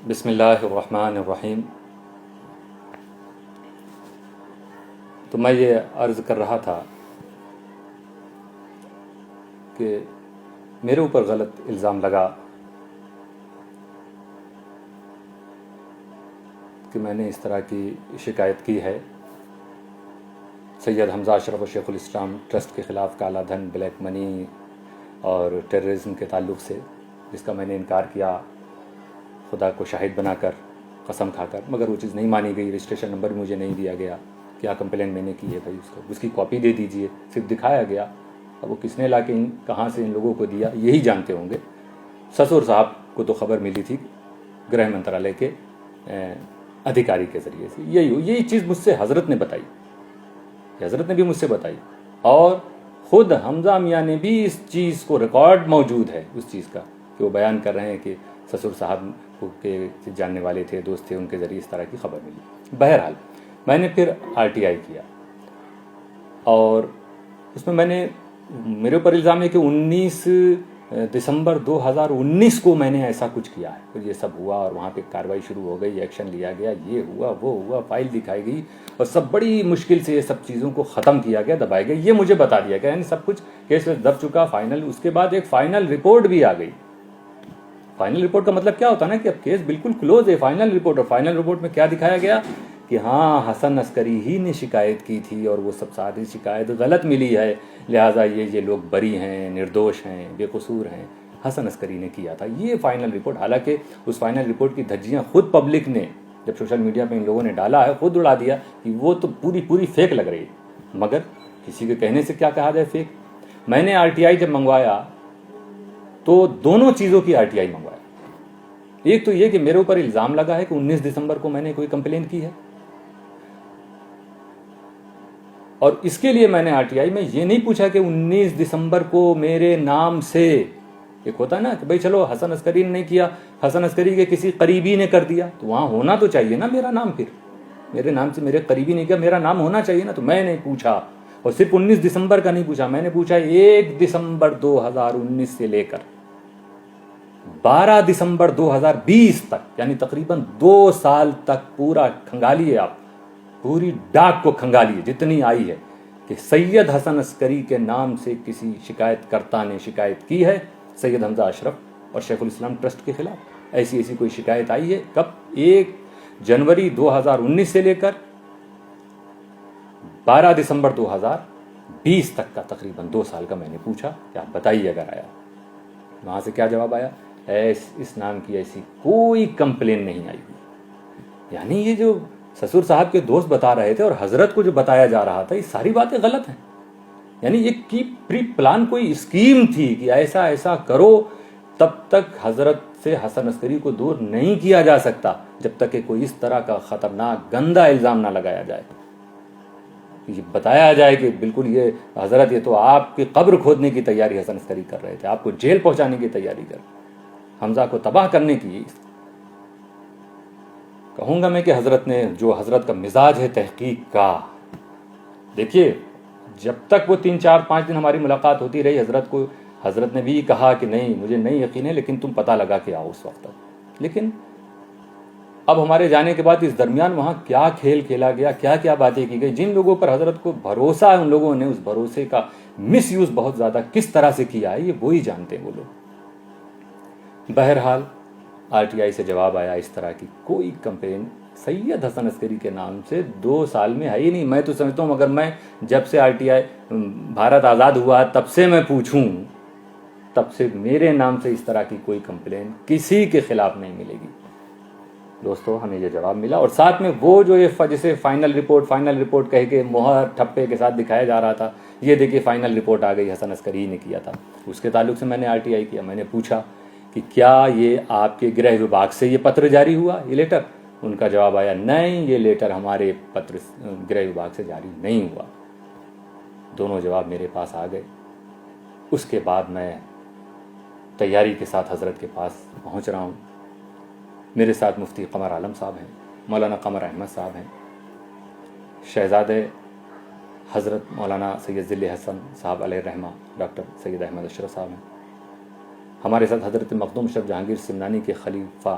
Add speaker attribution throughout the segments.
Speaker 1: بسم اللہ الرحمن الرحیم۔ تو میں یہ عرض کر رہا تھا کہ میرے اوپر غلط الزام لگا کہ میں نے اس طرح کی شکایت کی ہے سید حمزہ اشرف اور شیخ الاسلام ٹرسٹ کے خلاف کالا دھن، بلیک منی اور ٹیررزم کے تعلق سے، جس کا میں نے انکار کیا خدا کو شاہد بنا کر، قسم کھا کر، مگر وہ چیز نہیں مانی گئی۔ رجسٹریشن نمبر بھی مجھے نہیں دیا گیا، کیا کمپلین میں نے کی ہے بھائی، اس کی کاپی دے دیجئے، صرف دکھایا گیا۔ اب وہ کس نے لا کے کہاں سے ان لوگوں کو دیا یہی جانتے ہوں گے۔ سسور صاحب کو تو خبر ملی تھی گرہ منترالیہ کے ادھیکاری کے ذریعے سے، یہی چیز مجھ سے حضرت نے بتائی، حضرت نے بھی مجھ سے بتائی، اور خود حمزہ میاں نے بھی اس چیز کو ریکارڈ موجود ہے اس چیز کا، کہ وہ بیان کر رہے ہیں کہ سسور صاحب کے جاننے والے تھے، دوست تھے، ان کے ذریعے اس طرح کی خبر ملی۔ بہرحال میں نے پھر RTI کیا، اور اس میں میرے اوپر الزام ہے کہ 19 دسمبر 2019 کو میں نے ایسا کچھ کیا ہے، اور یہ سب ہوا، اور وہاں پہ کارروائی شروع ہو گئی، ایکشن لیا گیا، یہ ہوا وہ ہوا، فائل دکھائی گئی، اور سب بڑی مشکل سے یہ سب چیزوں کو ختم کیا گیا، دبایا گیا، یہ مجھے بتا دیا گیا، یعنی سب کچھ کیس دب چکا فائنل۔ اس کے بعد ایک فائنل رپورٹ بھی آ گئی۔ فائنل رپورٹ کا مطلب کیا ہوتا ہے نا، کہ اب کیس بالکل کلوز ہے، فائنل رپورٹ۔ اور فائنل رپورٹ میں کیا دکھایا گیا کہ ہاں حسن عسکری ہی نے شکایت کی تھی، اور وہ سب ساری شکایت غلط ملی ہے، لہٰذا یہ لوگ بری ہیں، نردوش ہیں، بے قصور ہیں، حسن عسکری نے کیا تھا، یہ فائنل رپورٹ۔ حالانکہ اس فائنل رپورٹ کی دھجیاں خود پبلک نے، جب سوشل میڈیا پہ ان لوگوں نے ڈالا ہے، خود اڑا دیا کہ وہ تو پوری فیک لگ رہی ہے، مگر کسی کے کہنے سے کیا کہا جائے فیک۔ میں نے RTI جب منگوایا تو دونوں چیزوں کی RTI منگوایا۔ ایک تو یہ کہ میرے اوپر الزام لگا ہے کہ 19 دسمبر کو میں نے کوئی کمپلین کی ہے، اور اس کے لیے میں نے RTI میں یہ نہیں پوچھا کہ 19 دسمبر کو میرے نام سے، ایک ہوتا ہے نا کہ بھئی چلو حسن عسکری نے نہیں کیا، حسن عسکری کے کسی قریبی نے کر دیا، تو وہاں ہونا تو چاہیے نا میرا نام، پھر میرے نام سے میرے قریبی نے کیا، میرا نام ہونا چاہیے نا۔ تو میں نے پوچھا، اور صرف 19 دسمبر کا نہیں پوچھا، میں نے پوچھا 1 دسمبر 2019 سے لے کر 12 دسمبر 2020 تک، یعنی تقریباً 2 سال تک پورا کھنگالیے، آپ پوری ڈاک کو کھنگالیے جتنی آئی ہے، کہ سید حسن عسکری کے نام سے کسی شکایت کرتا نے شکایت کی ہے سید حمزہ اشرف اور شیخ الاسلام ٹرسٹ کے خلاف۔ ایسی کوئی شکایت آئی ہے کب؟ 1 جنوری 2019 سے لے کر 12 دسمبر 2020 تک کا تقریباً 2 سال کا میں نے پوچھا کہ آپ بتائیے اگر آیا۔ وہاں سے کیا جواب آیا؟ اس نام کی ایسی کوئی کمپلین نہیں آئی ہوئی۔ یعنی یہ جو سسور صاحب کے دوست بتا رہے تھے اور حضرت کو جو بتایا جا رہا تھا، یہ ساری باتیں غلط ہیں۔ یعنی یہ کی پری پلان کوئی اسکیم تھی کہ ایسا کرو، تب تک حضرت سے حسن عسکری کو دور نہیں کیا جا سکتا جب تک کہ کوئی اس طرح کا خطرناک گندا الزام نہ لگایا جائے، یہ بتایا جائے کہ بالکل یہ حضرت، یہ تو آپ کی قبر کھودنے کی تیاری حسن عسکری کر رہے تھے، آپ کو جیل پہنچانے کی تیاری کر، حمزہ کو تباہ کرنے کی۔ کہوں گا میں کہ حضرت نے، جو حضرت کا مزاج ہے تحقیق کا، دیکھیے جب تک وہ 3-4-5 دن ہماری ملاقات ہوتی رہی، حضرت نے بھی کہا کہ نہیں مجھے نہیں یقین ہے، لیکن تم پتہ لگا کے آؤ اس وقت تک۔ لیکن اب ہمارے جانے کے بعد اس درمیان وہاں کیا کھیل کھیلا گیا، کیا باتیں کی گئی، جن لوگوں پر حضرت کو بھروسہ ہے، ان لوگوں نے اس بھروسے کا مس یوز بہت زیادہ کس طرح سے کیا ہے، یہ وہی جانتے ہیں وہ لوگ۔ بہرحال RTI سے جواب آیا، اس طرح کی کوئی کمپلین سید حسن عسکری کے نام سے 2 سال میں ہے ہی نہیں۔ میں تو سمجھتا ہوں اگر میں جب سے RTI بھارت آزاد ہوا تب سے میں پوچھوں، تب سے میرے نام سے اس طرح کی کوئی کمپلین کسی کے خلاف نہیں ملے گی۔ دوستو ہمیں یہ جواب ملا، اور ساتھ میں وہ جو جسے فائنل رپورٹ کہہ کے مہر ٹھپے کے ساتھ دکھایا جا رہا تھا، یہ دیکھیے فائنل رپورٹ آ گئی، حسن عسکری نے کیا تھا، اس کے تعلق سے میں نے RTI کیا۔ میں نے پوچھا کہ کیا یہ آپ کے گرہ وبھاگ سے یہ پتر جاری ہوا، یہ لیٹر؟ ان کا جواب آیا نہیں، یہ لیٹر ہمارے گرہ وبھاگ سے جاری نہیں ہوا۔ دونوں جواب میرے پاس آ گئے۔ اس کے بعد میں تیاری کے ساتھ حضرت کے پاس پہنچ رہا ہوں۔ میرے ساتھ مفتی قمر عالم صاحب ہیں، مولانا قمر احمد صاحب ہیں، شہزادے حضرت مولانا سید ذل حسن صاحب علیہ الرحمہ ڈاکٹر سید احمد اشرف صاحب ہیں۔ ہمارے ساتھ حضرت مخدوم اشرف جہانگیر سمنانی کے خلیفہ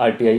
Speaker 1: RTI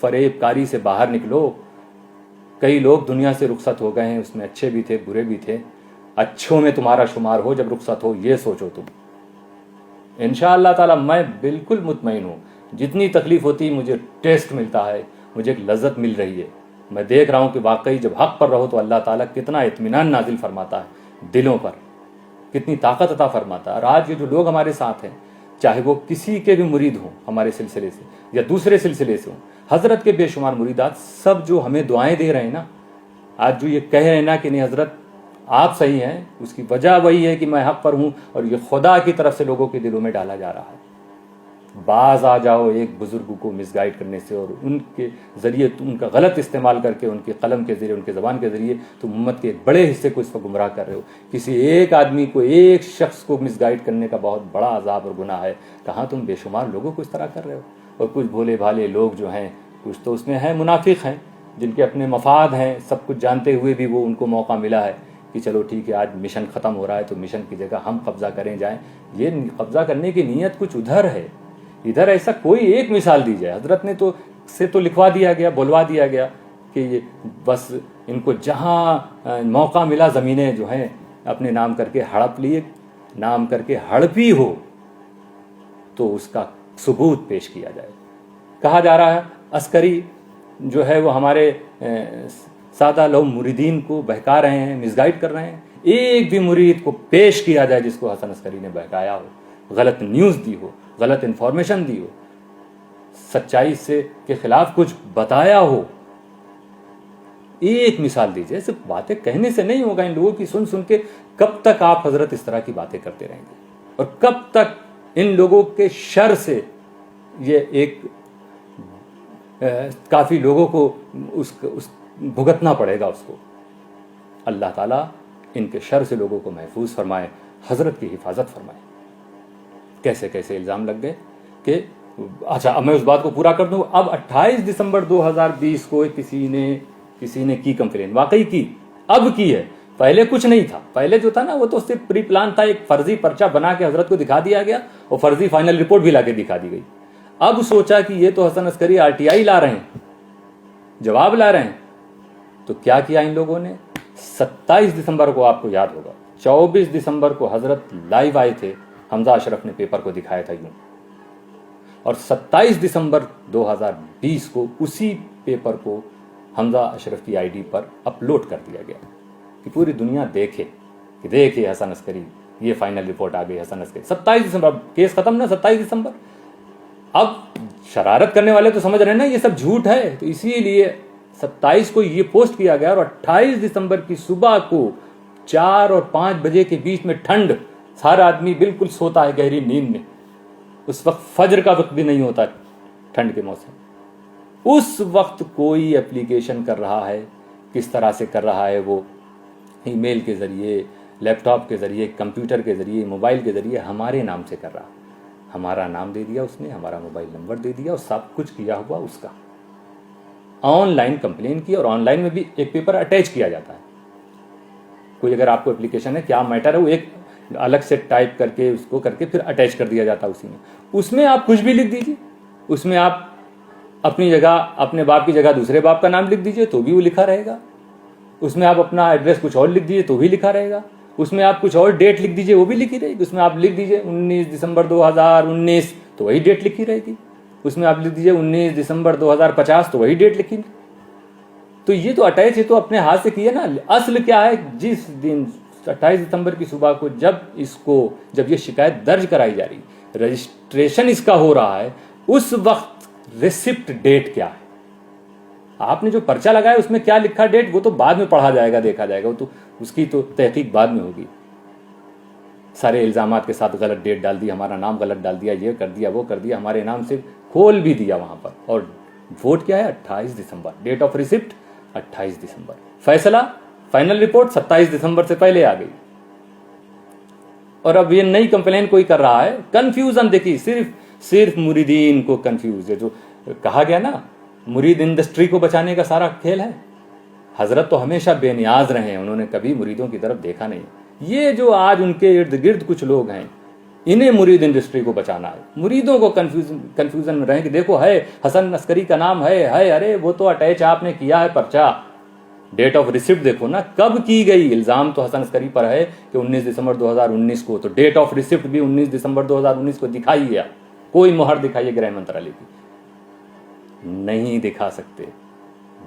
Speaker 1: فریب کاری سے باہر نکلو. کئی لوگ دنیا سے رخصت ہو گئے ہیں, اس میں اچھے بھی تھے برے بھی تھے. اچھوں میں تمہارا شمار ہو جب رخصت ہو, یہ سوچو تم. انشاءاللہ تعالیٰ میں بالکل مطمئن ہوں. جتنی تکلیف ہوتی مجھے ٹیسٹ ملتا ہے, مجھے ایک لذت مل رہی ہے. میں دیکھ رہا ہوں کہ واقعی جب حق پر رہو تو اللہ تعالیٰ کتنا اطمینان نازل فرماتا ہے دلوں پر, کتنی طاقت عطا فرماتا ہے. اور آج یہ جو لوگ ہمارے ساتھ ہیں, چاہے وہ کسی کے بھی مرید ہوں ہمارے سلسلے سے یا دوسرے سلسلے سے ہوں, حضرت کے بے شمار مریدات سب جو ہمیں دعائیں دے رہے ہیں نا, آج جو یہ کہہ رہے ہیں نا کہ نہیں حضرت آپ صحیح ہیں, اس کی وجہ وہی ہے کہ میں حق پر ہوں, اور یہ خدا کی طرف سے لوگوں کے دلوں میں ڈالا جا رہا ہے. باز آ جاؤ ایک بزرگ کو مس گائیڈ کرنے سے, اور ان کے ذریعے ان کا غلط استعمال کر کے, ان کے قلم کے ذریعے, ان کے زبان کے ذریعے تم امت کے ایک بڑے حصے کو اس پر گمراہ کر رہے ہو. کسی ایک آدمی کو, ایک شخص کو مس گائیڈ کرنے کا بہت بڑا عذاب اور گناہ ہے. کہاں تم بے شمار لوگوں کو اس طرح کر رہے ہو. اور کچھ بھولے بھالے لوگ جو ہیں, کچھ تو اس میں ہیں منافق ہیں, جن کے اپنے مفاد ہیں, سب کچھ جانتے ہوئے بھی وہ ان کو موقع ملا ہے کہ چلو ٹھیک ہے آج مشن ختم ہو رہا ہے تو مشن کی جگہ ہم قبضہ کریں جائیں. یہ قبضہ کرنے کی نیت کچھ ادھر ہے, ادھر ایسا کوئی ایک مثال دی جائے. حضرت نے تو لکھوا دیا گیا, بولوا دیا گیا کہ یہ بس ان کو جہاں موقع ملا زمینیں جو ہیں اپنے نام کر کے ہڑپ لیے, نام کر کے ہڑپی ہو تو اس کا ثبوت پیش کیا جائے. کہا جا رہا ہے عسکری جو ہے وہ ہمارے سادہ لوگ مریدین کو بہکا رہے ہیں, مس گائیڈ کر رہے ہیں. ایک بھی مرید کو پیش کیا جائے جس کو حسن عسکری نے بہکایا ہو, غلط نیوز دی ہو, غلط انفارمیشن دی ہو, سچائی سے کے خلاف کچھ بتایا ہو. ایک مثال دیجئے. صرف باتیں کہنے سے نہیں ہوگا, ان لوگوں کی سن سن کے کب تک آپ حضرت اس طرح کی باتیں کرتے رہیں گے, اور کب تک ان لوگوں کے شر سے یہ ایک کافی لوگوں کو اس بھگتنا پڑے گا اس کو. اللہ تعالیٰ ان کے شر سے لوگوں کو محفوظ فرمائے, حضرت کی حفاظت فرمائے. کیسے کیسے الزام لگ گئے کہ اچھا اب میں اس بات کو پورا کر دوں. اب 28 دسمبر 2020 کو کسی نے کی کمپلین, واقعی کی, اب کی ہے. پہلے کچھ نہیں تھا. پہلے جو تھا نا وہ تو صرف پری پلان تھا, ایک فرضی پرچہ بنا کے حضرت کو دکھا دیا گیا اور فرضی فائنل رپورٹ بھی لا کے دکھا دی گئی. اب سوچا کہ یہ تو حسن عسکری RTI لا رہے ہیں, جواب لا رہے ہیں. تو کیا کیا ان لوگوں نے؟ 27 دسمبر کو آپ کو یاد ہوگا, 24 دسمبر کو حضرت لائیو آئے تھے, حمزہ اشرف نے پیپر کو دکھایا تھا یوں, اور 27 دسمبر 2020 کو اسی پیپر کو حمزہ اشرف کی ID پر اپلوڈ کر دیا گیا کہ پوری دنیا دیکھے کہ دیکھے حسن عسکری, یہ فائنل رپورٹ آ گئی حسن عسکری. 27 دسمبر کیس ختم نا, 27 دسمبر. اب شرارت کرنے والے تو سمجھ رہے ہیں نا یہ سب جھوٹ ہے, تو اسی لیے 27 کو یہ پوسٹ کیا گیا, اور 28 دسمبر کی صبح کو 4 اور 5 بجے کے بیچ میں ٹھنڈ, سارا آدمی بالکل سوتا ہے گہری نیند میں, اس وقت فجر کا وقت بھی نہیں ہوتا ٹھنڈ کے موسم, اس وقت کوئی اپلیکیشن کر رہا ہے. کس طرح سے کر رہا ہے وہ؟ ای میل کے ذریعے, لیپ ٹاپ کے ذریعے, کمپیوٹر کے ذریعے, موبائل کے ذریعے ہمارے نام سے کر رہا. ہمارا نام دے دیا اس نے, ہمارا موبائل نمبر دے دیا, اور سب کچھ کیا ہوا اس کا. آن لائن کمپلین کی, اور آن لائن میں بھی ایک پیپر اٹیچ کیا جاتا ہے. کوئی اگر آپ کو اپلیکیشن ہے کیا میٹر ہے, وہ ایک الگ سے ٹائپ کر کے اس کو کر کے پھر اٹیچ کر دیا جاتا ہے اسی میں. اس میں آپ کچھ بھی لکھ دیجیے, اس میں آپ اپنی جگہ, اپنے باپ کی جگہ دوسرے باپ کا نام لکھ دیجیے تو بھی وہ لکھا رہے گا. اس میں آپ اپنا ایڈریس کچھ اور لکھ دیجیے تو بھی لکھا رہے گا. اس میں آپ کچھ اور ڈیٹ لکھ دیجیے وہ بھی لکھی رہے گی. اس میں آپ لکھ دیجیے 19 دسمبر 2019 تو وہی ڈیٹ لکھی رہے گی. اس میں آپ لکھ دیجیے 19 دسمبر 2050 تو وہی ڈیٹ لکھی. تو یہ تو اٹیچ ہے تو اپنے ہاتھ سے کیے نا. اصل کیا ہے, جس دن 28 دسمبر کی صبح کو جب یہ شکایت درج کرائی جا رہی, رجسٹریشن اس کا ہو رہا ہے, اس وقت ریسپٹ ڈیٹ کیا ہے, آپ نے جو پرچہ لگایا اس میں کیا لکھا ڈیٹ, وہ تو بعد میں پڑھا جائے گا, دیکھا جائے گا, وہ تو اس کی تو تحقیق بعد میں ہوگی. سارے الزامات کے ساتھ غلط ڈیٹ ڈال دی, ہمارا نام غلط ڈال دیا, یہ کر دیا, وہ کر دیا, ہمارے نام سے کھول بھی دیا وہاں پر. اور ووٹ کیا ہے 28 دسمبر, ڈیٹ آف ریسپٹ 28 دسمبر, فیصلہ فائنل رپورٹ 27 دسمبر سے پہلے آ گئی. اور اب یہ نئی کمپلین کوئی کر رہا ہے, کنفیوژن دیکھیے, صرف مریدین کو کنفیوز ہے. جو کہا گیا نا مرید انڈسٹری کو بچانے کا سارا کھیل ہے. حضرت تو ہمیشہ بے نیاز رہے ہیں, انہوں نے کبھی مریدوں کی طرف دیکھا نہیں. یہ جو آج ان کے ارد گرد کچھ لوگ ہیں, انہیں مرید انڈسٹری کو بچانا ہے. مریدوں کو کنفیوژن میں رہیں کہ دیکھو ہے حسن عسکری کا نام ہے ارے وہ تو اٹیچ آپ نے کیا ہے پرچہ. ڈیٹ آف ریسیپٹ دیکھو نا کب کی گئی. الزام تو حسن عسکری پر ہے کہ 19 دسمبر 2019 کو, تو ڈیٹ آف ریسیپٹ بھی 19 دسمبر 2019 کو دکھائی گیا. کوئی مہر دکھائیے گرہ منترالیہ کی, نہیں دکھا سکتے.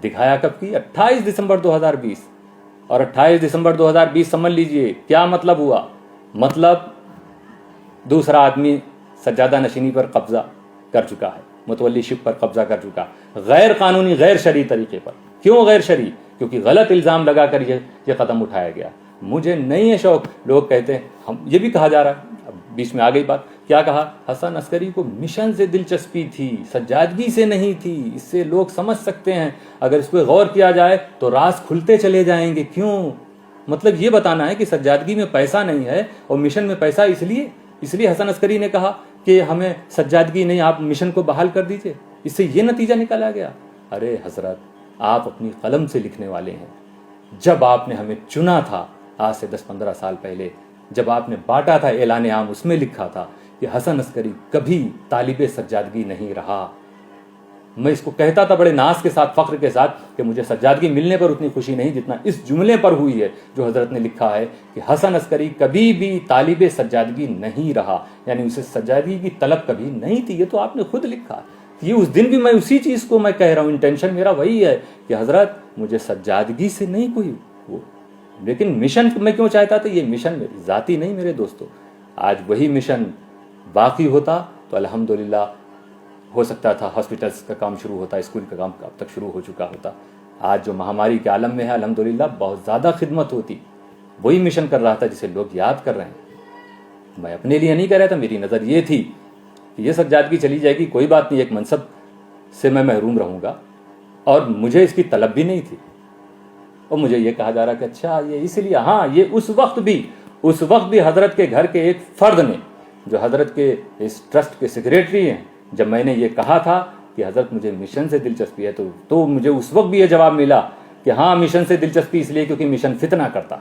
Speaker 1: دکھایا کب کی؟ 28 دسمبر 2020. اور 28 دسمبر 2020 سمجھ لیجئے کیا مطلب ہوا. مطلب دوسرا آدمی سجادہ نشینی پر قبضہ کر چکا ہے, متولی شپ پر قبضہ کر چکا, غیر قانونی غیر شرعی طریقے پر. کیوں غیر شرعی؟ کیونکہ غلط الزام لگا کر یہ قدم اٹھایا گیا. مجھے نہیں ہے شوق. لوگ کہتے ہیں ہم, یہ بھی کہا جا رہا ہے, اب بیچ میں آ گئی بات, کیا کہا, حسن عسکری کو مشن سے دلچسپی تھی, سجادگی سے نہیں تھی. اس سے لوگ سمجھ سکتے ہیں, اگر اس پہ غور کیا جائے تو راز کھلتے چلے جائیں گے. کیوں؟ مطلب یہ بتانا ہے کہ سجادگی میں پیسہ نہیں ہے اور مشن میں پیسہ اس لیے حسن عسکری نے کہا کہ ہمیں سجادگی نہیں, آپ مشن کو بحال کر دیجئے. اس سے یہ نتیجہ نکالا گیا. ارے حضرت, آپ اپنی قلم سے لکھنے والے ہیں. جب آپ نے ہمیں چنا تھا آج سے 10-15 سال پہلے, جب آپ نے بانٹا تھا اعلان عام, اس میں لکھا تھا کہ حسن عسکری کبھی طالب سجادگی نہیں رہا. میں اس کو کہتا تھا بڑے ناز کے ساتھ, فخر کے ساتھ, کہ مجھے سجادگی ملنے پر اتنی خوشی نہیں جتنا اس جملے پر ہوئی ہے جو حضرت نے لکھا ہے کہ حسن عسکری کبھی بھی طالب سجادگی نہیں رہا. یعنی اسے سجادگی کی طلب کبھی نہیں تھی. یہ تو آپ نے خود لکھا. یہ اس دن بھی میں اسی چیز کو میں کہہ رہا ہوں, انٹینشن میرا وہی ہے کہ حضرت مجھے سجادگی سے نہیں کوئی وہ, لیکن مشن میں کیوں چاہتا تھا. یہ مشن میری ذاتی نہیں میرے دوستو. آج وہی مشن باقی ہوتا تو الحمدللہ ہو سکتا تھا ہاسپٹلس کا کام شروع ہوتا, اسکول کا کام اب تک شروع ہو چکا ہوتا. آج جو مہاماری کے عالم میں ہے الحمدللہ بہت زیادہ خدمت ہوتی. وہی مشن کر رہا تھا جسے لوگ یاد کر رہے ہیں. میں اپنے لیے نہیں کہہ رہا تھا, میری نظر یہ تھی کہ یہ سجادگی چلی جائے گی کوئی بات نہیں, ایک منصب سے میں محروم رہوں گا, اور مجھے اس کی طلب بھی نہیں تھی. اور مجھے یہ کہا جا رہا کہ اچھا یہ اس لیے, ہاں یہ اس وقت بھی حضرت کے گھر کے ایک فرد نے, جو حضرت کے اس ٹرسٹ کے سیکریٹری ہیں, جب میں نے یہ کہا تھا کہ حضرت مجھے مشن سے دلچسپی ہے, تو مجھے اس وقت بھی یہ جواب ملا کہ ہاں مشن سے دلچسپی اس لیے کیونکہ مشن فتنہ کرتا.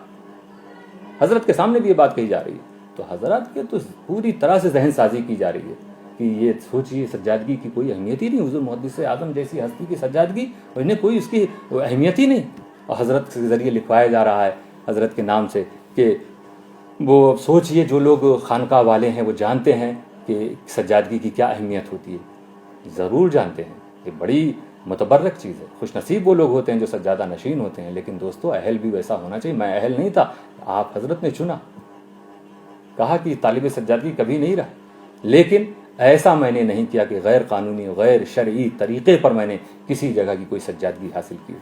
Speaker 1: حضرت کے سامنے بھی یہ بات کہی جا رہی ہے. تو حضرت کے تو پوری طرح سے ذہن سازی کی جا رہی ہے کہ یہ سوچیے سجادگی کی کوئی اہمیت ہی نہیں. حضور محدث اعظم جیسی ہستی کی سجادگی, اور انہیں کوئی اس کی اہمیت ہی نہیں. اور حضرت کے ذریعے لکھوایا جا رہا ہے حضرت کے نام سے کہ وہ سوچئے جو لوگ خانقاہ والے ہیں وہ جانتے ہیں کہ سجادگی کی کیا اہمیت ہوتی ہے. ضرور جانتے ہیں, یہ بڑی متبرک چیز ہے. خوش نصیب وہ لوگ ہوتے ہیں جو سجادہ نشین ہوتے ہیں. لیکن دوستو اہل بھی ویسا ہونا چاہیے. میں اہل نہیں تھا, آپ حضرت نے چنا, کہا کہ طالب سجادگی کبھی نہیں رہا. لیکن ایسا میں نے نہیں کیا کہ غیر قانونی غیر شرعی طریقے پر میں نے کسی جگہ کی کوئی سجادگی حاصل کی.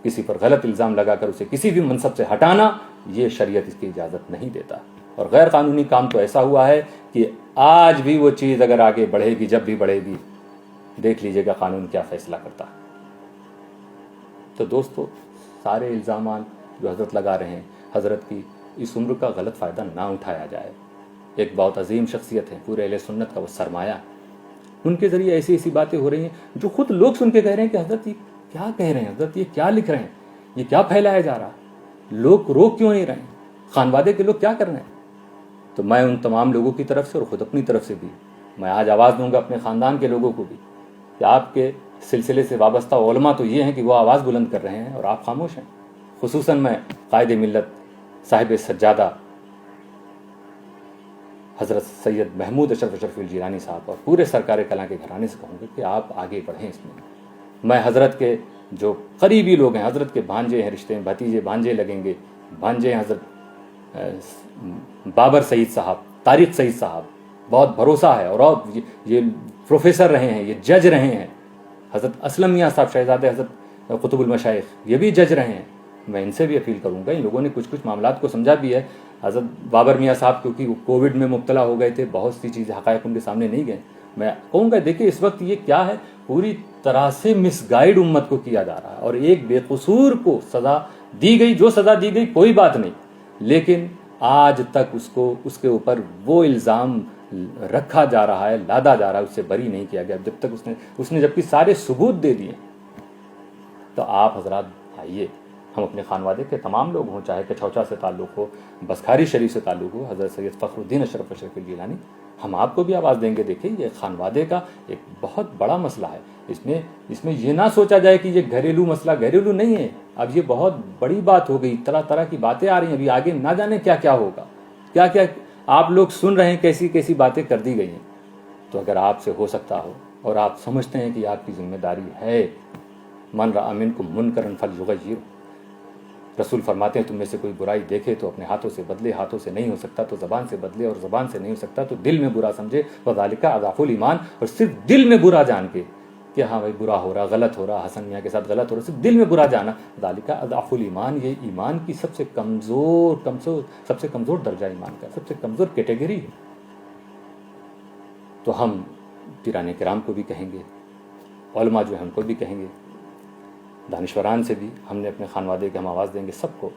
Speaker 1: کسی پر غلط الزام لگا کر اسے کسی بھی منصب سے ہٹانا, یہ شریعت اس کی اجازت نہیں دیتا. اور غیر قانونی کام تو ایسا ہوا ہے کہ آج بھی وہ چیز اگر آگے بڑھے گی, جب بھی بڑھے گی, دیکھ لیجئے گا قانون کیا فیصلہ کرتا. تو دوستو سارے الزامات جو حضرت لگا رہے ہیں, حضرت کی اس عمر کا غلط فائدہ نہ اٹھایا جائے. ایک بہت عظیم شخصیت ہے, پورے اہل سنت کا وہ سرمایہ. ان کے ذریعے ایسی ایسی باتیں ہو رہی ہیں جو خود لوگ سن کے کہہ رہے ہیں کہ حضرت یہ کیا کہہ رہے ہیں, حضرت یہ کیا لکھ رہے ہیں, یہ کیا پھیلایا جا رہا ہے, لوگ روک کیوں نہیں رہے ہیں, خانوادے کے لوگ کیا کر رہے ہیں. تو میں ان تمام لوگوں کی طرف سے اور خود اپنی طرف سے بھی میں آج آواز دوں گا اپنے خاندان کے لوگوں کو بھی کہ آپ کے سلسلے سے وابستہ علماء تو یہ ہیں کہ وہ آواز بلند کر رہے ہیں اور آپ خاموش ہیں. خصوصاً میں قائد ملت صاحب سجادہ حضرت سید محمود اشرف اشرفی الجیلانی صاحب اور پورے سرکار کلاں کے گھرانے سے کہوں گا کہ آپ آگے بڑھیں اس میں. میں حضرت کے جو قریبی لوگ ہیں, حضرت کے بھانجے ہیں, رشتے ہیں, بھتیجے بھانجے لگیں گے, بھانجے ہیں حضرت بابر سعید صاحب, طارق سعید صاحب, بہت بھروسہ ہے, اور یہ پروفیسر رہے ہیں, یہ جج رہے ہیں. حضرت اسلم میاں صاحب شہزادے حضرت قطب المشائخ, یہ بھی جج رہے ہیں. میں ان سے بھی اپیل کروں گا, ان لوگوں نے کچھ معاملات کو سمجھا بھی ہے. حضرت بابر میاں صاحب کیونکہ وہ کووڈ میں مبتلا ہو گئے تھے, بہت سی چیزیں حقائق ان کے سامنے نہیں گئے. میں کہوں گا دیکھیں اس وقت یہ کیا ہے, پوری طرح سے مس گائیڈ امت کو کیا جا رہا ہے, اور ایک بے قصور کو سزا دی گئی, جو سزا دی گئی کوئی بات نہیں, لیکن آج تک اس کے اوپر وہ الزام رکھا جا رہا ہے, لادا جا رہا ہے, اس سے بری نہیں کیا گیا جب تک اس نے جبکہ سارے ثبوت دے دیے. تو آپ حضرات آئیے, ہم اپنے خانوادے کے تمام لوگ ہوں، چاہے کچھوچا سے تعلق ہو، بسکھاری شریف سے تعلق ہو، حضرت سید فخر الدین اشرف اشرفی گیلانی، ہم آپ کو بھی آواز دیں گے. دیکھیے یہ خانوادے کا ایک بہت بڑا مسئلہ ہے. اس میں یہ نہ سوچا جائے کہ یہ گھریلو مسئلہ گھریلو نہیں ہے. اب یہ بہت بڑی بات ہو گئی، طرح طرح کی باتیں آ رہی ہیں، ابھی آگے نہ جانے کیا کیا ہوگا، کیا کیا آپ لوگ سن رہے ہیں، کیسی کیسی باتیں کر دی گئی ہیں. تو اگر آپ سے ہو سکتا ہو اور آپ سمجھتے ہیں کہ آپ کی ذمہ داری ہے، من رأى منکم منکرا فلیغیرہ، رسول فرماتے ہیں تم میں سے کوئی برائی دیکھے تو اپنے ہاتھوں سے بدلے، ہاتھوں سے نہیں ہو سکتا تو زبان سے بدلے، اور زبان سے نہیں ہو سکتا تو دل میں برا سمجھے. وذالک اضعف الایمان، اور صرف دل میں برا جان کے کہ ہاں بھائی برا ہو رہا، غلط ہو رہا، حسن میاں کے ساتھ غلط ہو رہا، صرف دل میں برا جانا، ذالک اضعف الایمان، یہ ایمان کی سب سے کمزور درجہ ایمان کا، سب سے کمزور کیٹیگری ہے. تو ہم پیران کرام کو بھی کہیں گے، علماء جو ہیں ان کو بھی کہیں گے، دانشوران سے بھی ہم نے اپنے خانوادے کے ہم آواز دیں گے سب کو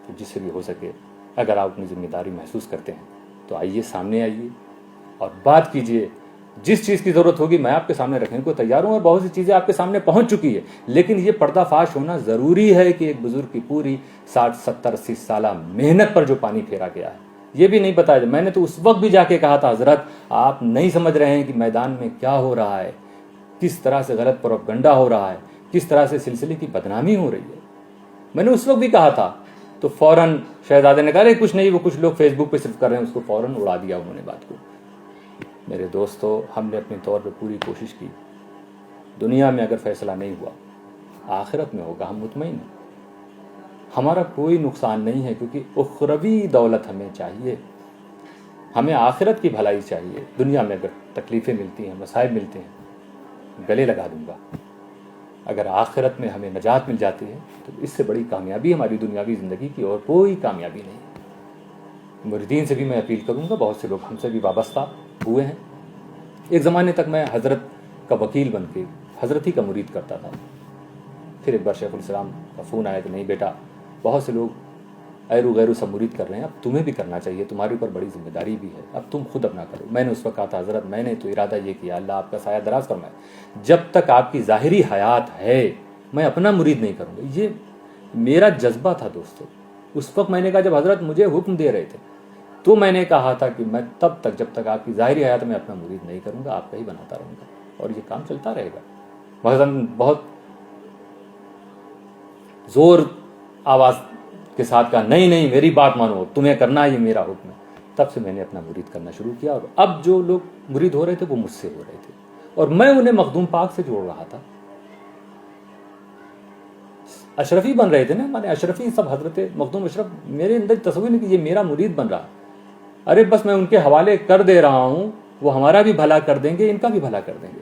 Speaker 1: کہ جس سے بھی ہو سکے اگر آپ اپنی ذمہ داری محسوس کرتے ہیں تو آئیے، سامنے آئیے اور بات کیجئے. جس چیز کی ضرورت ہوگی میں آپ کے سامنے رکھنے کو تیار ہوں، اور بہت سی چیزیں آپ کے سامنے پہنچ چکی ہے، لیکن یہ پردہ فاش ہونا ضروری ہے کہ ایک بزرگ کی پوری 60 70 80 سالہ محنت پر جو پانی پھیرا گیا ہے یہ بھی نہیں بتایا. میں نے تو اس وقت بھی جا کے کہا تھا حضرت آپ نہیں سمجھ رہے ہیں کہ میدان میں کیا ہو رہا ہے، کس طرح سے غلط پروپیگنڈا ہو رہا ہے، کس طرح سے سلسلے کی بدنامی ہو رہی ہے. میں نے اس وقت بھی کہا تھا. تو فوراً شہزادے نے کہا رہے کچھ نہیں، وہ کچھ لوگ فیس بک پہ صرف کر رہے ہیں، اس کو فوراً اڑا دیا انہوں نے بات کو. میرے دوستو ہم نے اپنے طور پہ پوری کوشش کی. دنیا میں اگر فیصلہ نہیں ہوا آخرت میں ہوگا، ہم مطمئن ہیں. ہمارا کوئی نقصان نہیں ہے کیونکہ اخروی دولت ہمیں چاہیے، ہمیں آخرت کی بھلائی چاہیے. دنیا میں اگر تکلیفیں ملتی ہیں، مصائب ملتے ہیں، گلے لگا دوں گا. اگر آخرت میں ہمیں نجات مل جاتی ہے تو اس سے بڑی کامیابی ہماری دنیاوی زندگی کی اور کوئی کامیابی نہیں. مریدین سے بھی میں اپیل کروں گا، بہت سے لوگ ہم سے بھی وابستہ ہوئے ہیں. ایک زمانے تک میں حضرت کا وکیل بن کے حضرت ہی کا مرید کرتا تھا. پھر ایک بار شیخ الاسلام کا فون آیا کہ نہیں بیٹا، بہت سے لوگ ایرو غیرو سب مرید کر رہے ہیں، اب تمہیں بھی کرنا چاہیے، تمہارے اوپر بڑی ذمہ داری بھی ہے، اب تم خود اپنا کرو. میں نے اس وقت کہا تھا حضرت میں نے تو ارادہ یہ کیا، اللہ آپ کا سایہ دراز فرمائے، جب تک آپ کی ظاہری حیات ہے میں اپنا مرید نہیں کروں گا. یہ میرا جذبہ تھا دوستو. اس وقت میں نے کہا جب حضرت مجھے حکم دے رہے تھے تو میں نے کہا تھا کہ میں تب تک جب تک آپ کی ظاہری حیات میں اپنا مرید نہیں کروں گا آپ کا ہی بناتا رہوں گا، اور یہ کام چلتا رہے گا. مثلاً بہت زور آواز کے ساتھ کہا نہیں نہیں میری بات مانو، تمہیں کرنا یہ میرا حکم ہے. تب سے میں نے اپنا مرید کرنا شروع کیا، اور اب جو لوگ مرید ہو رہے تھے وہ مجھ سے ہو رہے تھے، اور میں انہیں مخدوم پاک سے جوڑ رہا تھا. اشرفی بن رہے تھے نا، ہمارے اشرفی سب حضرت مخدوم اشرف. میرے اندر تصور نہیں کہ یہ میرا مرید بن رہا. ارے بس میں ان کے حوالے کر دے رہا ہوں، وہ ہمارا بھی بھلا کر دیں گے، ان کا بھی بھلا کر دیں گے.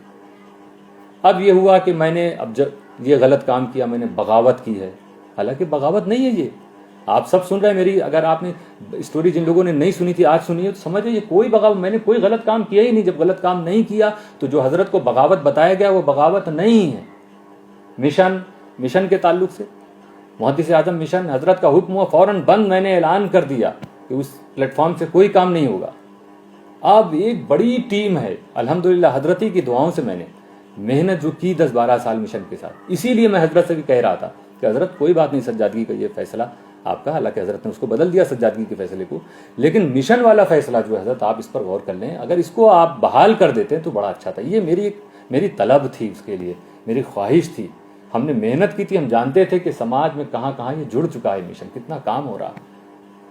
Speaker 1: اب یہ ہوا کہ میں نے اب جب یہ غلط کام کیا، میں نے بغاوت کی ہے. حالانکہ بغاوت نہیں ہے یہ، آپ سب سن رہے ہیں میری. اگر آپ نے اسٹوری جن لوگوں نے نہیں سنی تھی آج سنی ہے تو سمجھے یہ کوئی بغاوت، میں نے کوئی غلط کام کیا ہی نہیں. جب غلط کام نہیں کیا تو جو حضرت کو بغاوت بتایا گیا وہ بغاوت نہیں ہے. مشن کے تعلق سے محدث اعظم مشن، حضرت کا حکم ہوا فوراً بند، میں نے اعلان کر دیا کہ اس پلیٹ فارم سے کوئی کام نہیں ہوگا. اب ایک بڑی ٹیم ہے الحمدللہ، حضرتی کی دعاؤں سے میں نے محنت جو کی 10-12 سال مشن کے ساتھ. اسی لیے میں حضرت سے بھی کہہ رہا تھا کہ حضرت کوئی بات نہیں، سجادگی کا یہ فیصلہ آپ کا، حالانکہ حضرت نے اس کو بدل دیا سجادگی کے فیصلے کو، لیکن مشن والا فیصلہ جو حضرت آپ اس پر غور کر لیں، اگر اس کو آپ بحال کر دیتے ہیں تو بڑا اچھا تھا. یہ میری طلب تھی، اس کے لیے میری خواہش تھی. ہم نے محنت کی تھی، ہم جانتے تھے کہ سماج میں کہاں کہاں یہ جڑ چکا ہے مشن، کتنا کام ہو رہا.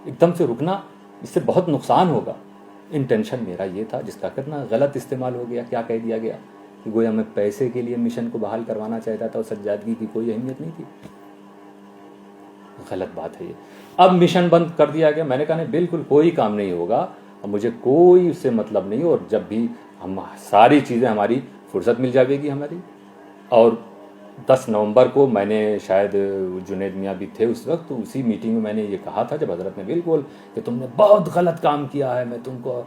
Speaker 1: ایک دم سے رکنا اس سے بہت نقصان ہوگا. انٹینشن میرا یہ تھا، جس کا کرنا غلط استعمال ہو گیا. کیا کہہ دیا گیا کہ گویا میں پیسے کے لیے مشن کو بحال کروانا چاہتا تھا اور سجادگی کی کوئی اہمیت نہیں تھی. غلط بات ہے یہ. اب مشن بند کر دیا گیا. میں نے کہا نہیں بالکل کوئی کام نہیں ہوگا، اب مجھے کوئی اس سے مطلب نہیں. اور جب بھی ہم ساری چیزیں ہماری فرصت مل جائے گی ہماری. اور 10 نومبر کو میں نے شاید جنید میاں بھی تھے اس وقت، تو اسی میٹنگ میں میں نے یہ کہا تھا جب حضرت نے بالکل کہ تم نے بہت غلط کام کیا ہے، میں تم کو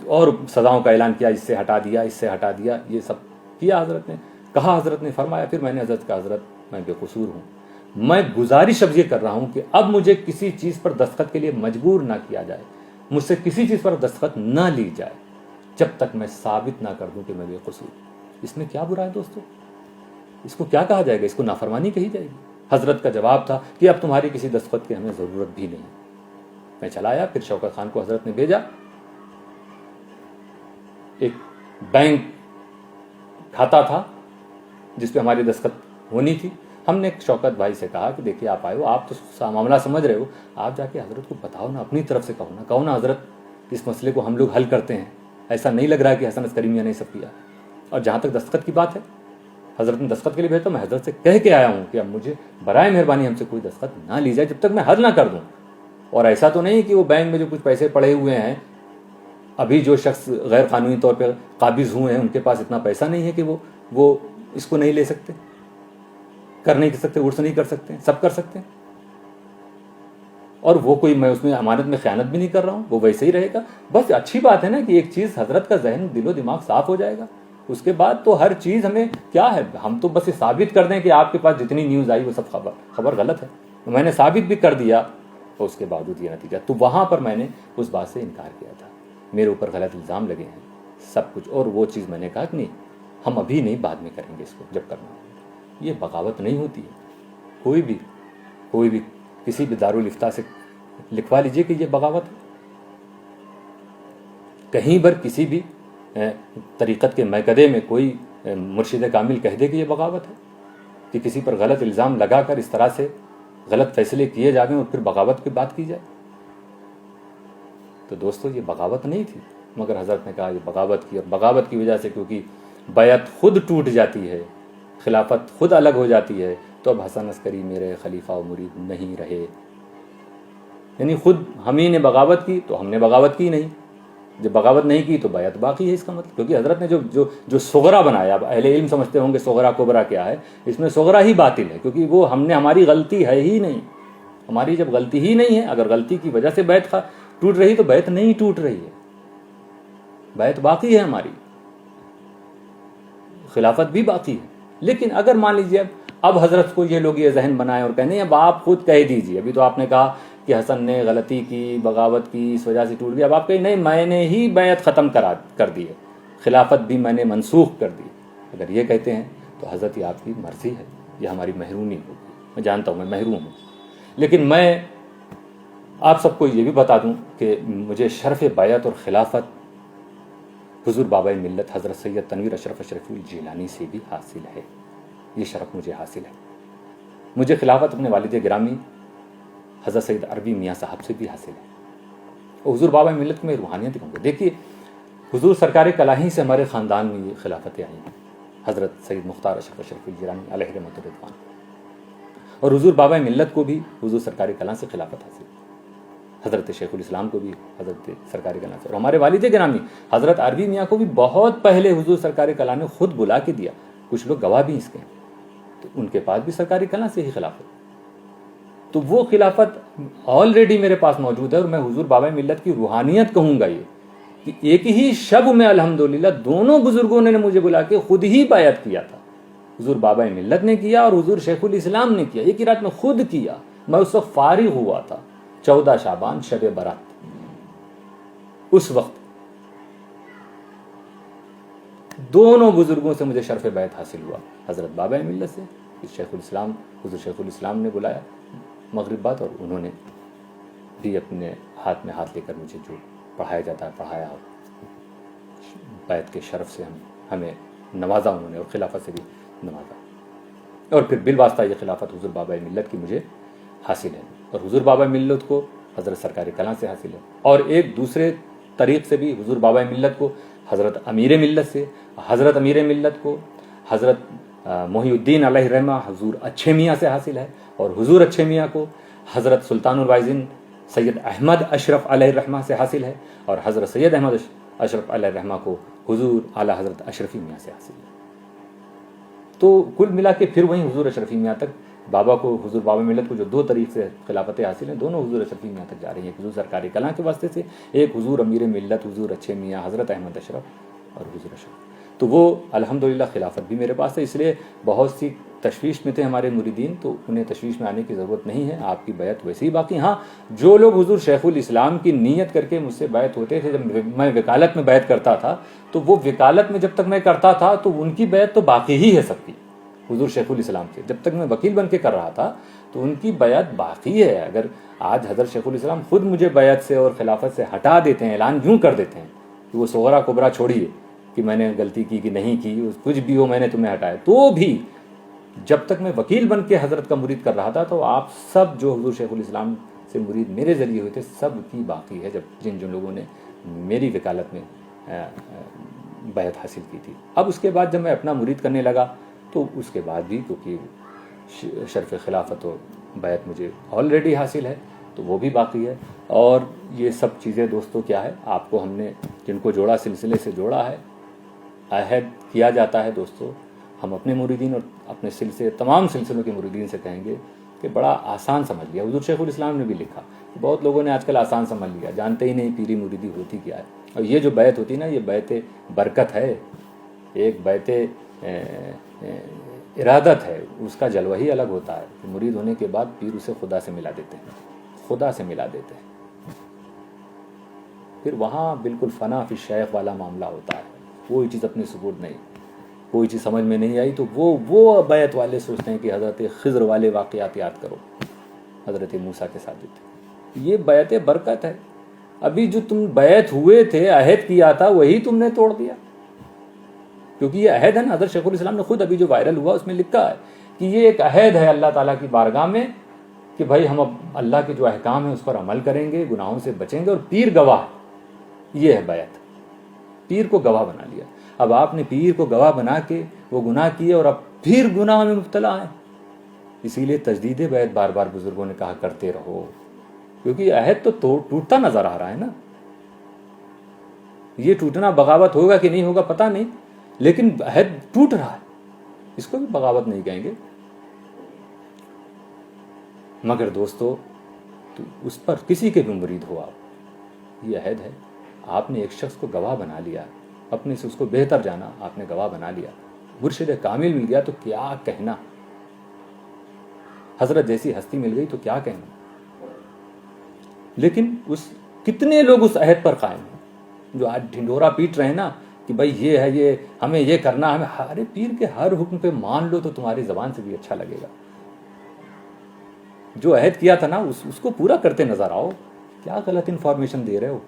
Speaker 1: اور سزاؤں کا اعلان کیا، اس سے ہٹا دیا، اس سے ہٹا دیا، یہ سب کیا حضرت نے کہا، حضرت نے فرمایا. پھر میں نے حضرت کا حضرت میں بے قصور ہوں، میں گزارش اب یہ کر رہا ہوں کہ اب مجھے کسی چیز پر دستخط کے لیے مجبور نہ کیا جائے، مجھ سے کسی چیز پر دستخط نہ لی جائے جب تک میں ثابت نہ کر دوں کہ میں بے قصور. اس میں کیا برا ہے دوستو؟ اس کو کیا کہا جائے گا؟ اس کو نافرمانی کہی جائے گی؟ حضرت کا جواب تھا کہ اب تمہاری کسی دستخط کی ہمیں ضرورت بھی نہیں. میں چلا آیا. پھر شوکت خان کو حضرت نے بھیجا. ایک بینک کھاتا تھا جس پہ ہماری دستخط ہونی تھی. ہم نے شوکت بھائی سے کہا کہ دیکھیے آپ آئے ہو, آپ تو معاملہ سمجھ رہے ہو, آپ جا کے حضرت کو بتاؤ نا, اپنی طرف سے کہو نا حضرت اس مسئلے کو ہم لوگ حل کرتے ہیں. ایسا نہیں لگ رہا کہ حسن عسکری میاں نے سب کیا. اور جہاں تک دستخط کی بات ہے, حضرت نے دستخط کے لیے بھیجا. میں حضرت سے کہہ کے آیا ہوں کہ اب مجھے برائے مہربانی ہم سے کوئی دستخط نہ لی جائے جب تک میں حل نہ کر دوں. اور ایسا تو نہیں کہ وہ بینک میں جو کچھ پیسے پڑے ہوئے ہیں, ابھی جو شخص غیر قانونی طور پہ قابض ہوئے ہیں ان کے پاس اتنا پیسہ نہیں ہے کہ وہ اس کو نہیں لے سکتے, کر نہیں سکتے, ارس نہیں کر سکتے, سب کر سکتے ہیں. اور وہ کوئی, میں اس میں امانت میں خیانت بھی نہیں کر رہا ہوں, وہ ویسے ہی رہے گا. بس اچھی بات ہے نا کہ ایک چیز حضرت کا ذہن دل و دماغ صاف ہو جائے گا. اس کے بعد تو ہر چیز ہمیں کیا ہے, ہم تو بس یہ ثابت کر دیں کہ آپ کے پاس جتنی نیوز آئی وہ سب خبر غلط ہے. میں نے ثابت بھی کر دیا اور اس کے باوجود یہ نتیجہ. تو وہاں پر میں نے اس بات سے انکار کیا تھا. میرے اوپر غلط الزام لگے ہیں سب کچھ. اور وہ چیز میں نے کہا کہ نہیں, ہم ابھی نہیں, بعد میں کریں گے اس کو جب کرنا. یہ بغاوت نہیں ہوتی ہے. کوئی بھی کسی بھی دارالفتاء سے لکھوا لیجئے کہ یہ بغاوت ہے. کہیں پر کسی بھی طریقت کے میکدے میں کوئی مرشد کامل کہہ دے کہ یہ بغاوت ہے, کہ کسی پر غلط الزام لگا کر اس طرح سے غلط فیصلے کیے جائیں اور پھر بغاوت کی بات کی جائے. تو دوستو یہ بغاوت نہیں تھی, مگر حضرت نے کہا یہ بغاوت کی. اور بغاوت کی وجہ سے کیونکہ بیعت خود ٹوٹ جاتی ہے, خلافت خود الگ ہو جاتی ہے, تو اب حسن عسکری میرے خلیفہ و مرید نہیں رہے. یعنی خود ہم ہی نے بغاوت کی تو ہم نے بغاوت کی نہیں, جب بغاوت نہیں کی تو بیعت باقی ہے اس کا مطلب. کیونکہ حضرت نے جو صغرا بنایا, اب اہل علم سمجھتے ہوں گے صغرا کبرا کیا ہے, اس میں صغرا ہی باطل ہے, کیونکہ وہ ہم نے, ہماری غلطی ہے ہی نہیں. ہماری جب غلطی ہی نہیں ہے, اگر غلطی کی وجہ سے بیعت ٹوٹ رہی تو بیعت نہیں ٹوٹ رہی ہے, بیعت باقی ہے ہماری, خلافت بھی باقی ہے. لیکن اگر مان لیجیے اب حضرت کو یہ لوگ یہ ذہن بنائے اور کہنے اب آپ خود کہہ دیجیے, ابھی تو آپ نے کہا کہ حسن نے غلطی کی, بغاوت کی, اس وجہ سے ٹوٹ گیا. اب آپ کہیں نہیں, میں نے ہی بیعت ختم کر دی ہے, خلافت بھی میں نے منسوخ کر دی. اگر یہ کہتے ہیں تو حضرت یہ آپ کی مرضی ہے, یہ ہماری محرومی ہوگی. میں جانتا ہوں میں محروم ہوں, لیکن میں آپ سب کو یہ بھی بتا دوں کہ مجھے شرف بیعت اور خلافت حضور بابا ملت حضرت سید تنویر اشرف اشرفی الجیلانی سے بھی حاصل ہے. یہ شرف مجھے حاصل ہے. مجھے خلافت اپنے والد گرامی حضرت سید عربی میاں صاحب سے بھی حاصل ہے. اور حضور بابا ملت میں روحانیت دکھاؤں گا. دیکھیے حضور سرکار کلاہی سے ہمارے خاندان میں یہ خلافتیں آئی ہیں, حضرت سید مختار اشرف اشرفی الجیلانی علیہ رحمۃ الرضوان. اور حضور بابا ملت کو بھی حضور سرکار کلاں سے خلافت حاصل, حضرت شیخ الاسلام کو بھی حضرت سرکار کلاں سے, اور ہمارے والد گرامی حضرت عربی میاں کو بھی بہت پہلے حضور سرکار کلاں نے خود بلا کے دیا. کچھ لوگ گواہ بھی اس کے ہیں, تو ان کے پاس بھی سرکار کلاں سے ہی خلافت. تو وہ خلافت آلریڈی میرے پاس موجود ہے. اور میں حضور بابا ملت کی روحانیت کہوں گا یہ کہ ایک ہی شب میں الحمدللہ دونوں بزرگوں نے مجھے بلا کے خود ہی بیعت کیا تھا. حضور بابا ملت نے کیا اور حضور شیخ الاسلام نے کیا, ایک ہی رات میں خود کیا. میں اس وقت فارغ ہوا تھا, 14 شعبان شب برات. اس وقت دونوں بزرگوں سے مجھے شرف بیعت حاصل ہوا, حضرت بابا ملت سے, شیخ الاسلام حضور شیخ الاسلام نے بلایا مغرب بعد, اور انہوں نے بھی اپنے ہاتھ میں ہاتھ لے کر مجھے جو پڑھایا جاتا ہے پڑھایا, بیعت کے شرف سے ہمیں نوازا انہوں نے, اور خلافت سے بھی نوازا. اور پھر بالواسطہ یہ خلافت حضور بابا ملت کی مجھے حاصل ہے, اور حضور بابا ملت کو حضرت سرکار کلاں سے حاصل ہے. اور ایک دوسرے طریق سے بھی حضور بابا ملت کو حضرت امیر ملت سے, حضرت امیر ملت کو حضرت محی الدین علیہ رحمہ حضور اچھے میاں سے حاصل ہے, اور حضور اچھے میاں کو حضرت سلطان الوائزین سید احمد اشرف علیہ رحمہ سے حاصل ہے, اور حضرت سید احمد اشرف علیہ رحمہ کو حضور اعلیٰ حضرت اشرفی میاں سے حاصل ہے. تو کل ملا کے پھر وہیں حضور اشرفی میاں تک بابا کو, حضور بابا ملت کو جو دو طریق سے خلافتیں حاصل ہیں, دونوں حضور اشرفی میاں تک جا رہی ہیں. ایک حضور سرکار کلاں کے واسطے سے, ایک حضور امیر ملت حضور اچھے میاں حضرت احمد اشرف اور حضور اشرف. تو وہ الحمدللہ خلافت بھی میرے پاس ہے. اس لیے بہت سی تشویش میں تھے ہمارے مریدین, تو انہیں تشویش میں آنے کی ضرورت نہیں ہے. آپ کی بیعت ویسے ہی باقی. ہاں, جو لوگ حضور شیخ الاسلام کی نیت کر کے مجھ سے بیعت ہوتے تھے, جب میں وکالت میں بیعت کرتا تھا, تو وہ وکالت میں جب تک میں کرتا تھا تو ان کی بیعت تو باقی ہی ہے سب کی. حضور شیخ الاسلام سے. جب تک میں وکیل بن کے کر رہا تھا تو ان کی بیعت باقی ہے. اگر آج حضرت شیخ الاسلام خود مجھے بیعت سے اور خلافت سے ہٹا دیتے ہیں, اعلان یوں کر دیتے ہیں کہ وہ صغرا کبرا چھوڑیے کہ میں نے غلطی کی کہ نہیں کی, کچھ بھی ہو میں نے تمہیں ہٹایا, تو بھی جب تک میں وکیل بن کے حضرت کا مرید کر رہا تھا تو آپ سب جو حضور شیخ الاسلام سے مرید میرے ذریعے ہوئے تھے سب کی باقی ہے, جب جن لوگوں نے میری وکالت میں بیعت حاصل کی تھی. اب اس کے بعد جب میں اپنا مرید کرنے لگا تو اس کے بعد بھی کیونکہ شرف خلافت و بیعت مجھے آلریڈی حاصل ہے تو وہ بھی باقی ہے. اور یہ سب چیزیں دوستو کیا ہے, آپ کو ہم نے جن کو جوڑا سلسلے سے جوڑا ہے, عہد کیا جاتا ہے دوستو. ہم اپنے مریدین اور اپنے سلسلے تمام سلسلوں کے مریدین سے کہیں گے کہ بڑا آسان سمجھ لیا. حضور شیخ الاسلام نے بھی لکھا, بہت لوگوں نے آج کل آسان سمجھ لیا, جانتے ہی نہیں پیری مریدی ہوتی کیا ہے. اور یہ جو بیعت ہوتی ہے نا, یہ بیعت برکت ہے, ایک بیعت ارادت ہے, اس کا جلوہ ہی الگ ہوتا ہے کہ مرید ہونے کے بعد پیر اسے خدا سے ملا دیتے ہیں, خدا سے ملا دیتے ہیں. پھر وہاں بالکل فنا فی الشیخ والا معاملہ ہوتا ہے, کوئی چیز اپنے سپرد نہیں, کوئی چیز سمجھ میں نہیں آئی تو وہ بیعت والے سوچتے ہیں کہ حضرت خضر والے واقعات یاد کرو, حضرت موسیٰ کے ساتھ جو تھے. یہ بیعت برکت ہے. ابھی جو تم بیعت ہوئے تھے, عہد کیا تھا, وہی تم نے توڑ دیا. کیونکہ یہ عہد ہے نا, حضرت شیخ الاسلام نے خود ابھی جو وائرل ہوا اس میں لکھا ہے کہ یہ ایک عہد ہے اللہ تعالیٰ کی بارگاہ میں کہ بھائی ہم اب اللہ کے جو احکام ہیں اس پر عمل کریں گے, گناہوں سے بچیں گے, اور پیر گواہ. یہ ہے بیعت, پیر کو گواہ بنا لیا. اب آپ نے پیر کو گواہ بنا کے وہ گناہ کیے اور اب پھر گناہ میں مبتلا ہیں. اسی لیے تجدید بیعت بار بار بزرگوں نے کہا کرتے رہو, کیونکہ عہد تو ٹوٹتا نظر آ رہا ہے نا. یہ ٹوٹنا بغاوت ہوگا کہ نہیں ہوگا پتہ نہیں, لیکن عہد ٹوٹ رہا ہے, اس کو بھی بغاوت نہیں کہیں گے. مگر دوستو تو اس پر کسی کے بھی مرید ہو آپ, یہ عہد ہے. آپ نے ایک شخص کو گواہ بنا لیا, اپنے سے اس کو بہتر جانا, آپ نے گواہ بنا لیا, مرشد کامل مل گیا تو کیا کہنا, حضرت جیسی ہستی مل گئی تو کیا کہنا. لیکن کتنے لوگ اس عہد پر قائم ہیں جو آج ڈھنڈورا پیٹ رہے ہیں نا کہ بھائی یہ ہے, یہ ہمیں یہ کرنا, ہمیں ہر پیر کے ہر حکم پہ مان لو تو تمہاری زبان سے بھی اچھا لگے گا. جو عہد کیا تھا نا اس کو پورا کرتے نظر آؤ. کیا غلط انفارمیشن دے رہے ہو,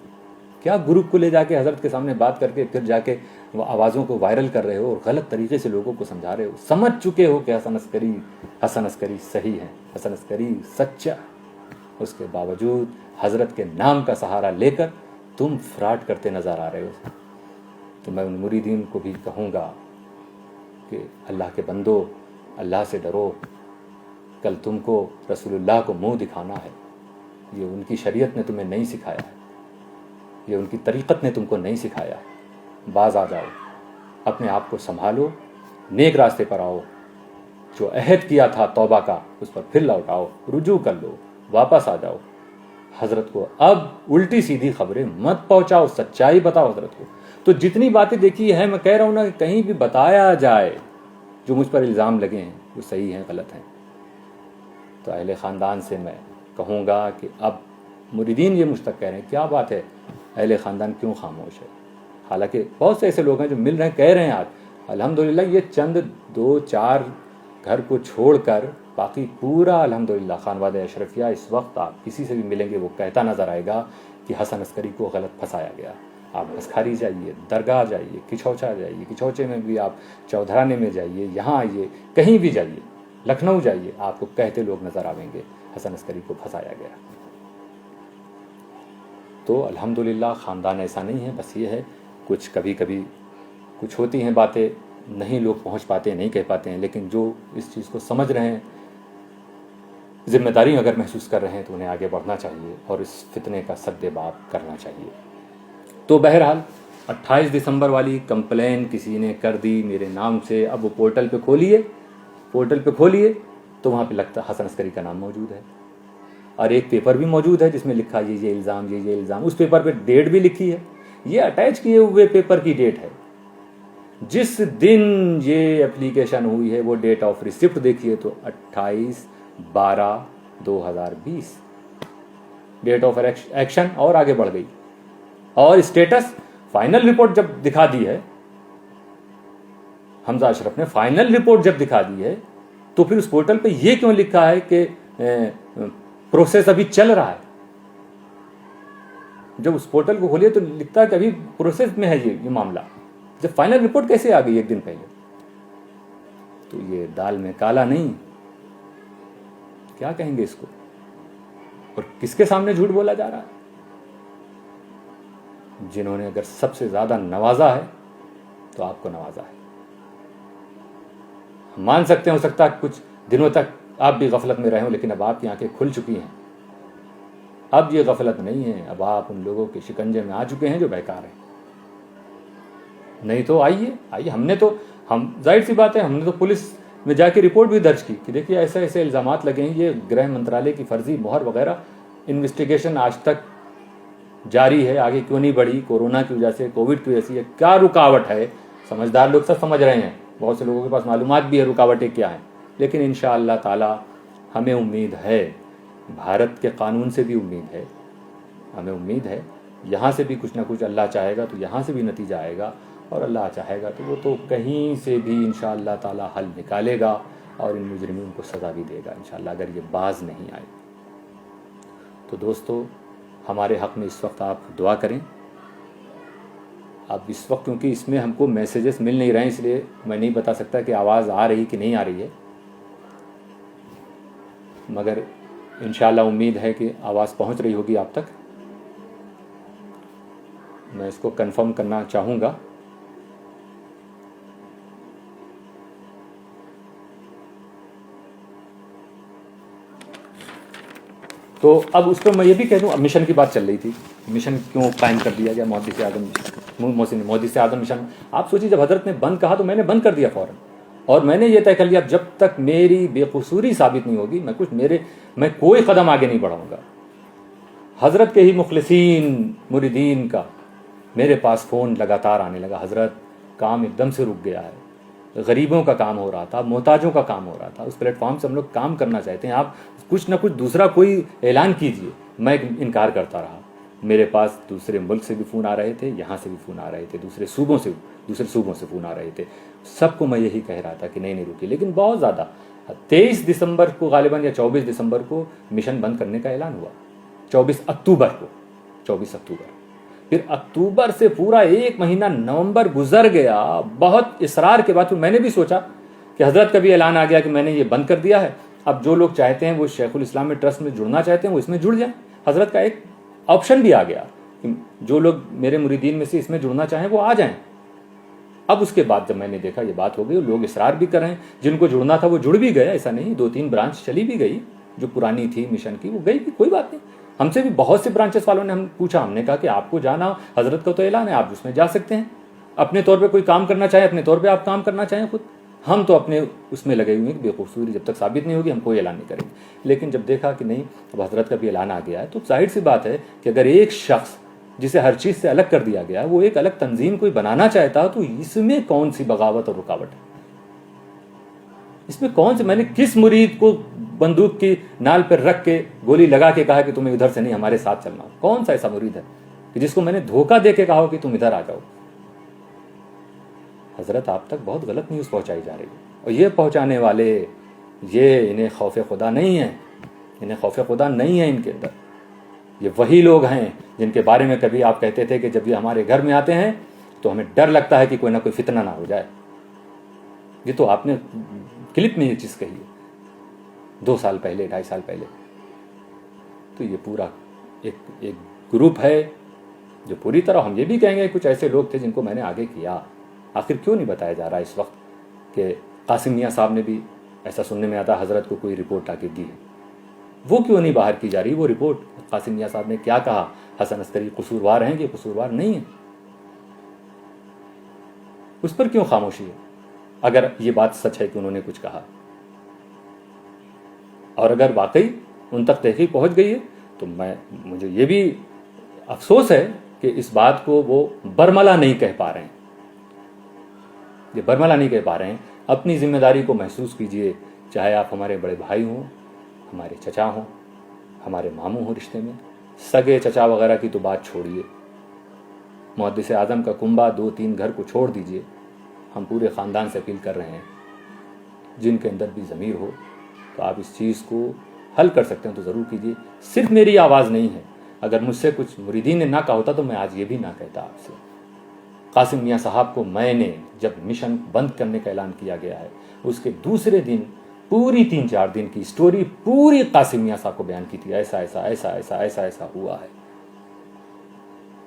Speaker 1: کیا گروپ کو لے جا کے حضرت کے سامنے بات کر کے پھر جا کے آوازوں کو وائرل کر رہے ہو اور غلط طریقے سے لوگوں کو سمجھا رہے ہو. سمجھ چکے ہو کہ حسن عسکری صحیح ہے, حسن عسکری سچا, اس کے باوجود حضرت کے نام کا سہارا لے کر تم فراڈ کرتے نظر آ رہے ہو. تو میں ان مریدین کو بھی کہوں گا کہ اللہ کے بندو, اللہ سے ڈرو. کل تم کو رسول اللہ کو منہ دکھانا ہے, یہ ان کی شریعت نے تمہیں نہیں سکھایا ہے, یہ ان کی طریقت نے تم کو نہیں سکھایا ہے. باز آ جاؤ, اپنے آپ کو سنبھالو, نیک راستے پر آؤ. جو عہد کیا تھا توبہ کا اس پر پھر لوٹ آؤ, رجوع کر لو, واپس آ جاؤ. حضرت کو اب الٹی سیدھی خبریں مت پہنچاؤ, سچائی بتاؤ حضرت کو. تو جتنی باتیں دیکھی ہے, میں کہہ رہا ہوں نا کہ کہیں بھی بتایا جائے جو مجھ پر الزام لگے ہیں وہ صحیح ہیں غلط ہیں. تو اہل خاندان سے میں کہوں گا کہ اب مریدین یہ مجھ تک کہہ رہے ہیں کیا بات ہے, اہل خاندان کیوں خاموش ہے. حالانکہ بہت سے ایسے لوگ ہیں جو مل رہے ہیں, کہہ رہے ہیں آج الحمدللہ یہ چند 2-4 گھر کو چھوڑ کر باقی پورا الحمدللہ خانوادہ اشرفیہ اس وقت آپ کسی سے بھی ملیں گے وہ کہتا نظر آئے گا کہ حسن عسکری کو غلط پھنسایا گیا. آپ بسکھاری جائیے, درگاہ جائیے, کچھوچا جائیے, کچھوچے میں بھی آپ چودھرانے میں جائیے, یہاں آئیے, کہیں بھی جائیے, لکھنؤ جائیے, آپ کو کہتے لوگ نظر آئیں گے حسن عسکری کو پھنسایا گیا. تو الحمدللہ خاندان ایسا نہیں ہے, بس یہ ہے کچھ کبھی کبھی کچھ ہوتی ہیں باتیں, نہیں لوگ پہنچ پاتے ہیں, نہیں کہہ پاتے ہیں, لیکن جو اس چیز کو سمجھ رہے ہیں, ذمہ داری اگر محسوس کر رہے ہیں تو انہیں آگے بڑھنا چاہیے اور اس فتنے کا سد باب کرنا چاہیے. تو بہرحال 28 دسمبر والی کمپلین کسی نے کر دی میرے نام سے. اب وہ پورٹل پہ کھولیے تو وہاں پہ لگتا حسن عسکری کا نام موجود ہے, اور ایک پیپر بھی موجود ہے جس میں لکھا یہ الزام, یہ الزام. اس پیپر پہ ڈیٹ بھی لکھی ہے, یہ اٹیچ کیے ہوئے پیپر کی ڈیٹ ہے. جس دن یہ اپلیکیشن ہوئی ہے وہ ڈیٹ آف ریسپٹ دیکھیے تو 28/12/2020 ڈیٹ آف ایکشن اور آگے بڑھ گئی. اور اسٹیٹس فائنل رپورٹ جب دکھا دی ہے حمزہ اشرف نے فائنل رپورٹ جب دکھا دی ہے تو پھر اس پورٹل پہ یہ کیوں لکھا ہے کہ پروسیس ابھی چل رہا ہے؟ جب اس پورٹل کو کھولیے تو لکھتا ہے کہ ابھی پروسیس میں ہے یہ معاملہ، جب فائنل رپورٹ کیسے آ گئی ایک دن پہلے؟ تو یہ دال میں کالا نہیں، کیا کہیں گے اس کو؟ اور کس کے سامنے جھوٹ بولا جا رہا ہے؟ جنہوں نے اگر سب سے زیادہ نوازا ہے تو آپ کو نوازا ہے۔ مان سکتے ہیں ہو سکتا ہے کچھ دنوں تک آپ بھی غفلت میں رہے ہوں، لیکن اب آپ کی آنکھیں کھل چکی ہیں، اب یہ غفلت نہیں ہے، اب آپ ان لوگوں کے شکنجے میں آ چکے ہیں جو بیکار ہیں۔ نہیں تو آئیے، ہم ظاہر سی بات ہے، ہم نے تو پولیس میں جا کے رپورٹ بھی درج کی کہ دیکھیے ایسے ایسے الزامات لگے ہیں، یہ گرہ منترالے کی فرضی مہر وغیرہ، انویسٹیگیشن آج تک جاری ہے، آگے کیوں نہیں بڑھی؟ کورونا کی وجہ سے، کووڈ کی وجہ سے، یہ کیا رکاوٹ ہے؟ سمجھدار لوگ سب سمجھ رہے ہیں، بہت سے لوگوں کے پاس معلومات بھی ہے رکاوٹیں کیا ہیں، لیکن انشاءاللہ تعالی ہمیں امید ہے، بھارت کے قانون سے بھی امید ہے، ہمیں امید ہے یہاں سے بھی کچھ نہ کچھ اللہ چاہے گا تو یہاں سے بھی نتیجہ آئے گا، اور اللہ چاہے گا تو وہ تو کہیں سے بھی انشاءاللہ تعالی حل نکالے گا اور ان مجرمین کو سزا بھی دے گا انشاءاللہ، اگر یہ باز نہیں آئے۔ تو دوستو، ہمارے حق میں اس وقت آپ دعا کریں۔ اب اس وقت کیونکہ اس میں ہم کو میسیجز مل نہیں رہے ہیں، اس لیے میں نہیں بتا سکتا کہ آواز آ رہی کہ نہیں آ رہی ہے، مگر انشاءاللہ امید ہے کہ آواز پہنچ رہی ہوگی آپ تک۔ میں اس کو کنفرم کرنا چاہوں گا۔ تو اب اس پہ میں یہ بھی کہہ دوں، اب مشن کی بات چل رہی تھی، مشن کیوں قائم کر دیا گیا مودی سے اعظم مشن؟ آپ سوچیے جب حضرت نے بند کہا تو میں نے بند کر دیا فوراً، اور میں نے یہ طے کر لیا جب تک میری بے قصوری ثابت نہیں ہوگی میں کوئی قدم آگے نہیں بڑھاؤں گا۔ حضرت کے ہی مخلصین مریدین کا میرے پاس فون لگاتار آنے لگا، حضرت کام ایک دم سے رک گیا ہے، غریبوں کا کام ہو رہا تھا، محتاجوں کا کام ہو رہا تھا، اس پلیٹ فارم سے ہم لوگ کام کرنا چاہتے ہیں، آپ کچھ نہ کچھ دوسرا کوئی اعلان کیجئے۔ میں انکار کرتا رہا، میرے پاس دوسرے ملک سے بھی فون آ رہے تھے، یہاں سے بھی فون آ رہے تھے، دوسرے صوبوں سے فون آ رہے تھے، سب کو میں یہی کہہ رہا تھا کہ نہیں رکی، لیکن بہت زیادہ 23 دسمبر کو غالباً یا 24 دسمبر کو مشن بند کرنے کا اعلان ہوا، 24 اکتوبر پھر اکتوبر سے پورا ایک مہینہ نومبر گزر گیا، بہت اصرار کے بعد پھر میں نے بھی سوچا کہ حضرت کا بھی اعلان آ گیا کہ میں نے یہ بند کر دیا ہے، اب جو لوگ چاہتے ہیں وہ شیخ الاسلام میں ٹرسٹ میں جڑنا چاہتے ہیں وہ اس میں جڑ جائیں۔ حضرت کا ایک آپشن بھی آ گیا کہ جو لوگ میرے مریدین میں سے اس میں جڑنا چاہیں وہ آ جائیں۔ اب اس کے بعد جب میں نے دیکھا یہ بات ہو گئی، لوگ اصرار بھی کر رہے ہیں، جن کو جڑنا تھا وہ جڑ بھی گئے، ایسا نہیں، 2-3 برانچ چلی بھی گئی جو پرانی تھی مشن کی، وہ گئی بھی، کوئی بات نہیں۔ ہم سے بھی بہت سے برانچز والوں نے ہم پوچھا، ہم نے کہا کہ آپ کو جانا، حضرت کا تو اعلان ہے، آپ اس میں جا سکتے ہیں، اپنے طور پہ کوئی کام کرنا چاہیں اپنے طور پہ آپ کام کرنا چاہیں خود، ہم تو اپنے اس میں لگے ہوئے ہیں کہ بے قصوری جب تک ثابت نہیں ہوگی ہم کوئی اعلان نہیں کریں گے۔ لیکن جب دیکھا کہ نہیں، اب حضرت کا بھی اعلان آ گیا ہے تو ظاہر سی بات ہے کہ اگر ایک شخص جسے ہر چیز سے الگ کر دیا گیا ہے وہ ایک الگ تنظیم کوئی بنانا چاہتا تو اس میں کون سی بغاوت اور رکاوٹ ہے؟ اس میں کون سے، میں نے کس مرید کو بندوق کی نال پر رکھ کے گولی لگا کے کہا کہ تمہیں ادھر سے نہیں ہمارے ساتھ چلنا؟ کون سا ایسا مرید ہے کہ جس کو میں نے دھوکہ دے کے کہا کہ تم ادھر آ جاؤ؟ حضرت آپ تک بہت غلط نیوز پہنچائی جا رہی ہے، اور یہ پہنچانے والے انہیں خوف خدا نہیں ہے، ان کے اندر۔ یہ وہی لوگ ہیں جن کے بارے میں کبھی آپ کہتے تھے کہ جب یہ ہمارے گھر میں آتے ہیں تو ہمیں ڈر لگتا ہے کہ کوئی نہ کوئی فتنہ نہ ہو جائے۔ یہ تو آپ نے کلپ میں یہ چیز کہی ہے 2 سال پہلے، 2.5 سال پہلے۔ تو یہ پورا ایک گروپ ہے جو پوری طرح، ہم یہ بھی کہیں گے کچھ ایسے لوگ تھے جن کو میں نے آگے کیا۔ آخر کیوں نہیں بتایا جا رہا اس وقت کہ قاسم میاں صاحب نے بھی، ایسا سننے میں آتا حضرت کو کوئی رپورٹ آ کے دی ہے، وہ کیوں نہیں باہر کی جا رہی وہ رپورٹ؟ قاسم میاں صاحب نے کیا کہا؟ حسن عسکری قصوروار ہیں کہ قصوروار نہیں ہیں؟ اس پر کیوں خاموشی ہے اگر یہ بات سچ ہے کہ انہوں نے کچھ کہا؟ اور اگر واقعی ان تک تحقیق پہنچ گئی ہے تو مجھے یہ بھی افسوس ہے کہ اس بات کو وہ برملا نہیں کہہ پا رہے ہیں، یہ برملا نہیں کہہ پا رہے ہیں۔ اپنی ذمہ داری کو محسوس کیجئے، چاہے آپ ہمارے بڑے بھائی ہوں، ہمارے چچا ہوں، ہمارے ماموں ہوں رشتے میں، سگے چچا وغیرہ کی تو بات چھوڑیے، محدث اعظم کا کنبہ 2-3 گھر کو چھوڑ دیجئے، ہم پورے خاندان سے اپیل کر رہے ہیں، جن کے اندر بھی ضمیر ہو تو آپ اس چیز کو حل کر سکتے ہیں تو ضرور کیجیے۔ صرف میری آواز نہیں ہے، اگر مجھ سے کچھ مریدین نے نہ کہا ہوتا تو میں آج یہ بھی نہ کہتا آپ سے۔ قاسم میاں صاحب کو میں نے جب مشن بند کرنے کا اعلان کیا گیا ہے، اس کے دوسرے دن پوری 3-4 دن کی سٹوری پوری قاسم میاں صاحب کو بیان کی تھی، ایسا ایسا ایسا ایسا ایسا ایسا ہوا ہے،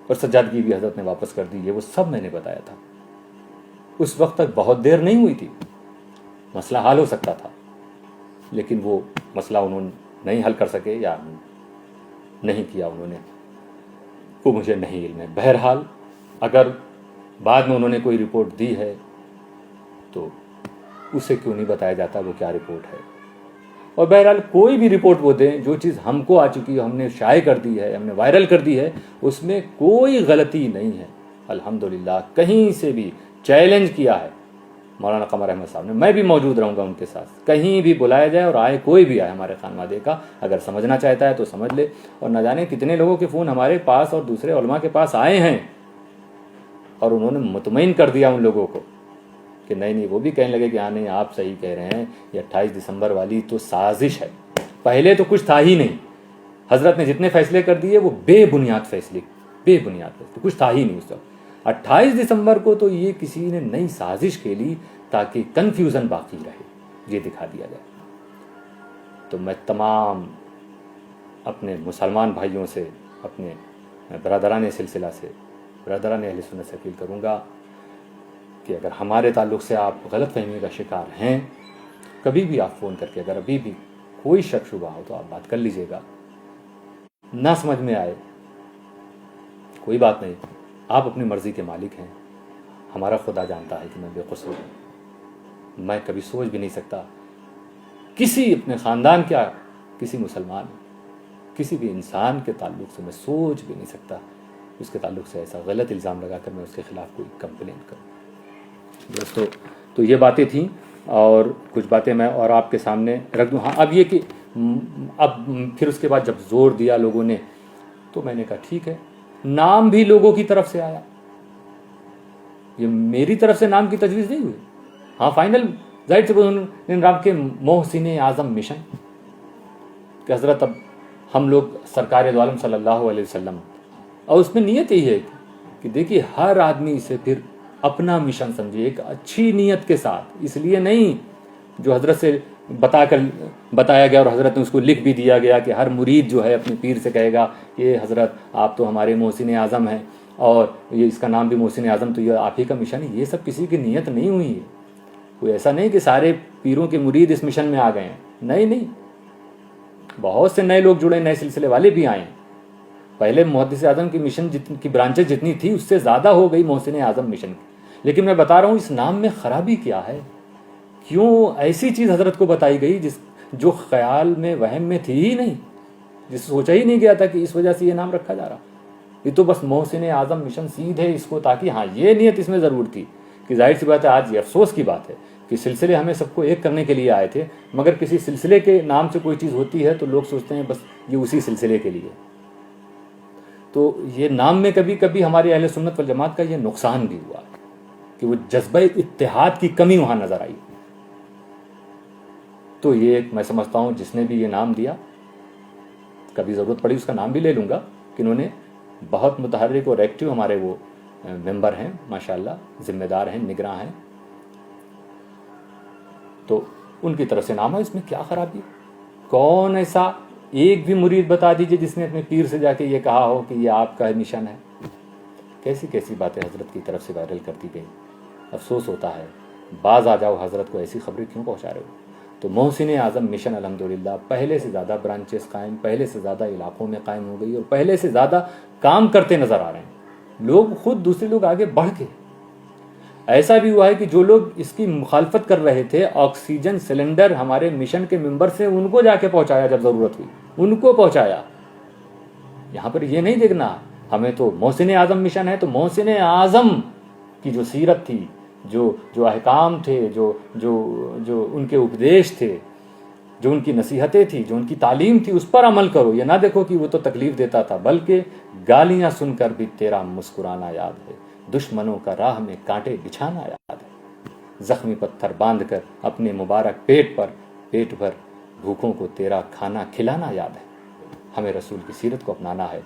Speaker 1: اور سجادگی بھی حضرت نے واپس کر دی ہے، وہ سب میں نے بتایا تھا۔ اس وقت تک بہت دیر نہیں ہوئی تھی، مسئلہ حل ہو سکتا تھا، لیکن وہ مسئلہ انہوں نے نہیں حل کر سکے یا نہیں کیا انہوں نے، وہ مجھے نہیں علم ہے۔ بہرحال اگر بعد میں انہوں نے کوئی رپورٹ دی ہے تو اسے کیوں نہیں بتایا جاتا وہ کیا رپورٹ ہے، اور بہرحال کوئی بھی رپورٹ وہ دیں، جو چیز ہم کو آ چکی ہے، ہم نے شائع کر دی ہے، ہم نے وائرل کر دی ہے، اس میں کوئی غلطی نہیں ہے الحمدللہ۔ کہیں سے بھی چیلنج کیا ہے مولانا قمر احمد صاحب نے، میں بھی موجود رہوں گا ان کے ساتھ، کہیں بھی بلایا جائے اور آئے کوئی بھی آئے ہمارے خانوادے کا، اگر سمجھنا چاہتا ہے تو سمجھ لے۔ اور نہ جانے کتنے لوگوں کے فون ہمارے پاس اور دوسرے علماء کے پاس آئے ہیں، اور انہوں نے مطمئن کر دیا ان لوگوں کو کہ نہیں، وہ بھی کہنے لگے کہ ہاں نہیں آپ صحیح کہہ رہے ہیں، یہ 28 دسمبر والی تو سازش ہے، پہلے تو کچھ تھا ہی نہیں، حضرت نے جتنے فیصلے کر دیے وہ بے بنیاد فیصلے، کچھ تھا ہی نہیں اس وقت۔ 28 دسمبر کو تو یہ کسی نے نئی سازش کھیلی تاکہ کنفیوژن باقی رہے، یہ دکھا دیا جائے۔ تو میں تمام اپنے مسلمان بھائیوں سے، اپنے برادران سلسلہ سے، برادران اہل سنت سے اپیل کروں گا کہ اگر ہمارے تعلق سے آپ غلط فہمی کا شکار ہیں، کبھی بھی آپ فون کر کے اگر ابھی بھی کوئی شک شبہ ہو تو آپ بات کر لیجئے گا، نہ سمجھ میں آئے کوئی بات نہیں، آپ اپنی مرضی کے مالک ہیں، ہمارا خدا جانتا ہے کہ میں بے قصور ہوں، میں کبھی سوچ بھی نہیں سکتا کسی اپنے خاندان کیا کسی مسلمان کسی بھی انسان کے تعلق سے میں سوچ بھی نہیں سکتا اس کے تعلق سے ایسا غلط الزام لگا کر میں اس کے خلاف کوئی کمپلین کروں۔ دوستو تو یہ باتیں تھیں، اور کچھ باتیں میں اور آپ کے سامنے رکھ دوں۔ ہاں اب یہ کہ اب پھر اس کے بعد جب زور دیا لوگوں نے تو میں نے کہا ٹھیک ہے، نام بھی لوگوں کی طرف سے آیا، یہ میری طرف سے نام کی تجویز نہیں ہوئی۔ ہاں فائنل ظاہر سے رام کے محسن اعظم مشن کہ حضرت اب ہم لوگ سرکار دو عالم صلی اللہ علیہ وسلم، اور اس میں نیت یہی ہے کہ دیکھیے ہر آدمی اسے پھر اپنا مشن سمجھے، ایک اچھی نیت کے ساتھ، اس لیے نہیں جو حضرت سے بتایا گیا اور حضرت نے اس کو لکھ بھی دیا گیا کہ ہر مرید جو ہے اپنے پیر سے کہے گا یہ حضرت آپ تو ہمارے محسن اعظم ہیں اور یہ اس کا نام بھی محسن اعظم، تو یہ آپ ہی کا مشن ہے، یہ سب کسی کی نیت نہیں ہوئی ہے۔ کوئی ایسا نہیں کہ سارے پیروں کے مرید اس مشن میں آ گئے ہیں، نہیں، بہت سے نئے لوگ جڑے، نئے سلسلے والے بھی آئے ہیں۔ پہلے محدث اعظم کی مشن کی برانچز جتنی تھی اس سے زیادہ ہو گئی محسن اعظم مشن کی، لیکن میں بتا رہا ہوں اس نام میں خرابی کیا ہے، کیوں ایسی چیز حضرت کو بتائی گئی جو خیال میں وہم میں تھی ہی نہیں، جس سوچا ہی نہیں گیا تھا کہ اس وجہ سے یہ نام رکھا جا رہا۔ یہ تو بس محسن اعظم مشن سیدھے اس کو، تاکہ ہاں یہ نیت اس میں ضرور تھی کہ ظاہر سی بات ہے آج یہ افسوس کی بات ہے کہ سلسلے ہمیں سب کو ایک کرنے کے لیے آئے تھے، مگر کسی سلسلے کے نام سے کوئی چیز ہوتی ہے تو لوگ سوچتے ہیں بس یہ اسی سلسلے کے لیے۔ تو یہ نام میں کبھی کبھی ہمارے اہل سنت والجماعت کا یہ نقصان بھی ہوا کہ وہ جذبہ اتحاد کی کمی وہاں نظر آئی۔ تو یہ میں سمجھتا ہوں جس نے بھی یہ نام دیا، کبھی ضرورت پڑی اس کا نام بھی لے لوں گا، کہ انہوں نے بہت متحرک اور ایکٹیو ہمارے وہ ممبر ہیں ماشاءاللہ، ذمہ دار ہیں، نگراں ہیں، تو ان کی طرف سے نام ہے، اس میں کیا خرابی؟ کون ایسا ایک بھی مرید بتا دیجئے جس نے اپنے پیر سے جا کے یہ کہا ہو کہ یہ آپ کا مشن ہے؟ کیسی کیسی باتیں حضرت کی طرف سے وائرل کرتی گئی، افسوس ہوتا ہے۔ باز آ جاؤ، حضرت کو ایسی خبریں کیوں پہنچا رہے ہو؟ تو محسن اعظم مشن الحمدللہ پہلے سے زیادہ برانچز قائم، پہلے سے زیادہ علاقوں میں قائم ہو گئی، اور پہلے سے زیادہ کام کرتے نظر آ رہے ہیں لوگ، خود دوسرے لوگ آگے بڑھ کے۔ ایسا بھی ہوا ہے کہ جو لوگ اس کی مخالفت کر رہے تھے، آکسیجن سلنڈر ہمارے مشن کے ممبر سے ان کو جا کے پہنچایا، جب ضرورت ہوئی ان کو پہنچایا۔ یہاں پر یہ نہیں دیکھنا ہمیں تو محسن اعظم مشن ہے، تو محسن اعظم کی جو سیرت تھی، جو احکام تھے، جو ان کے اپدیش تھے، جو ان کی نصیحتیں تھی، جو ان کی تعلیم تھی، اس پر عمل کرو۔ یہ نہ دیکھو کہ وہ تو تکلیف دیتا تھا، بلکہ گالیاں سن کر بھی تیرا مسکرانا یاد ہے، دشمنوں کا راہ میں کانٹے بچھانا یاد ہے۔ زخمی پتھر باندھ کر اپنے مبارک پیٹ بھر بھوکوں کو تیرا کھانا کھلانا یاد ہے۔ ہمیں رسول کی سیرت کو اپنانا ہے۔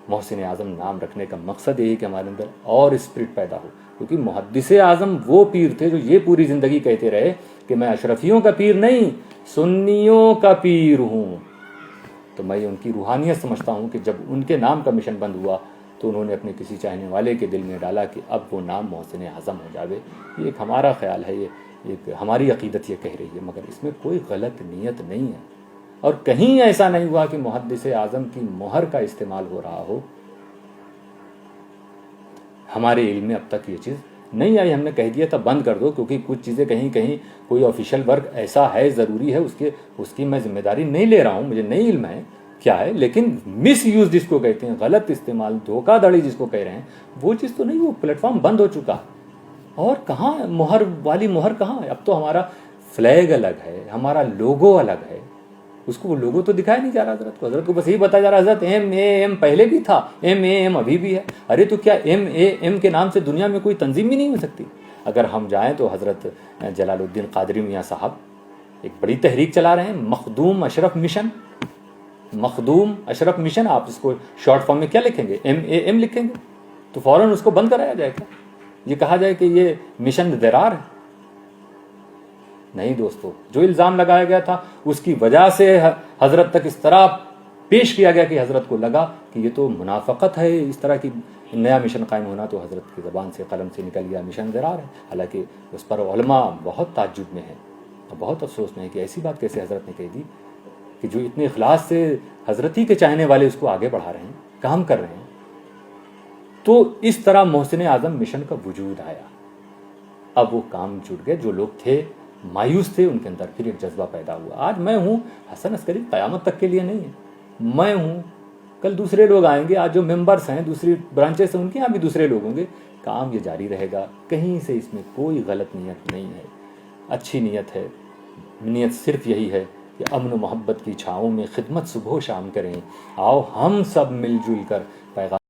Speaker 1: محسن اعظم نام رکھنے کا مقصد یہی کہ ہمارے اندر اور اسپرٹ پیدا ہو، کیونکہ محدث اعظم وہ پیر تھے جو یہ پوری زندگی کہتے رہے کہ میں اشرفیوں کا پیر نہیں، سنیوں کا پیر ہوں۔ تو میں ان کی روحانیت سمجھتا ہوں کہ جب ان کے نام کا مشن بند ہوا تو انہوں نے اپنے کسی چاہنے والے کے دل میں ڈالا کہ اب وہ نام محسن اعظم ہو جاوے۔ یہ ایک ہمارا خیال ہے، یہ ہماری عقیدت یہ کہہ رہی ہے، مگر اس میں کوئی غلط نیت نہیں ہے، اور کہیں ایسا نہیں ہوا کہ محدث اعظم کی مہر کا استعمال ہو رہا ہو۔ ہمارے علم میں اب تک یہ چیز نہیں آئی، ہم نے کہہ دیا تھا بند کر دو، کیونکہ کچھ چیزیں کہیں کوئی آفیشیل ورک ایسا ہے ضروری ہے، اس کی میں ذمہ داری نہیں لے رہا ہوں، مجھے نہیں علم ہے کیا ہے، لیکن مس یوز جس کو کہتے ہیں، غلط استعمال، دھوکہ دھڑی جس کو کہہ رہے ہیں، وہ چیز تو نہیں، وہ پلیٹ فارم بند ہو چکا۔ اور کہاں مہر والی مہر کہاں ہے؟ اب تو ہمارا فلیگ الگ ہے، ہمارا لوگو الگ ہے، اس کو وہ لوگو تو دکھایا نہیں جا رہا حضرت کو۔ حضرت کو بس یہی بتایا جا رہا ہے حضرت MAM پہلے بھی تھا، MAM ابھی بھی ہے۔ ارے تو کیا MAM کے نام سے دنیا میں کوئی تنظیم بھی نہیں ہو سکتی؟ اگر ہم جائیں تو حضرت جلال الدین قادری میاں صاحب ایک بڑی تحریک چلا رہے ہیں، مخدوم اشرف مشن۔ مخدوم اشرف مشن، آپ اس کو شارٹ فارم میں کیا لکھیں گے؟ MAM لکھیں گے تو فوراً اس کو بند کرایا جائے گا، یہ کہا جائے کہ یہ مشن درار ہے۔ نہیں دوستو، جو الزام لگایا گیا تھا اس کی وجہ سے حضرت تک اس طرح پیش کیا گیا کہ حضرت کو لگا کہ یہ تو منافقت ہے، اس طرح کی نیا مشن قائم ہونا، تو حضرت کی زبان سے قلم سے نکل گیا مشن درار ہے۔ حالانکہ اس پر علماء بہت تعجب میں ہیں اور بہت افسوس میں ہے کہ ایسی بات کیسے حضرت نے کہہ دی کہ جو اتنے اخلاص سے حضرت ہی کے چاہنے والے اس کو آگے بڑھا رہے ہیں، کام کر رہے ہیں۔ تو اس طرح محسن اعظم مشن کا وجود آیا۔ اب وہ کام جٹ گئے، جو لوگ تھے مایوس تھے ان کے اندر پھر ایک جذبہ پیدا ہوا۔ آج میں ہوں، حسن عسکری قیامت تک کے لیے نہیں ہے، میں ہوں، کل دوسرے لوگ آئیں گے، آج جو ممبرس ہیں دوسری برانچز ہیں ان کے یہاں بھی دوسرے لوگ ہوں گے، کام یہ جاری رہے گا۔ کہیں سے اس میں کوئی غلط نیت نہیں ہے، اچھی نیت ہے۔ نیت صرف یہی ہے کہ امن و محبت کی چھاؤں میں خدمت صبح و شام کریں، آؤ ہم سب مل جل کر پیغام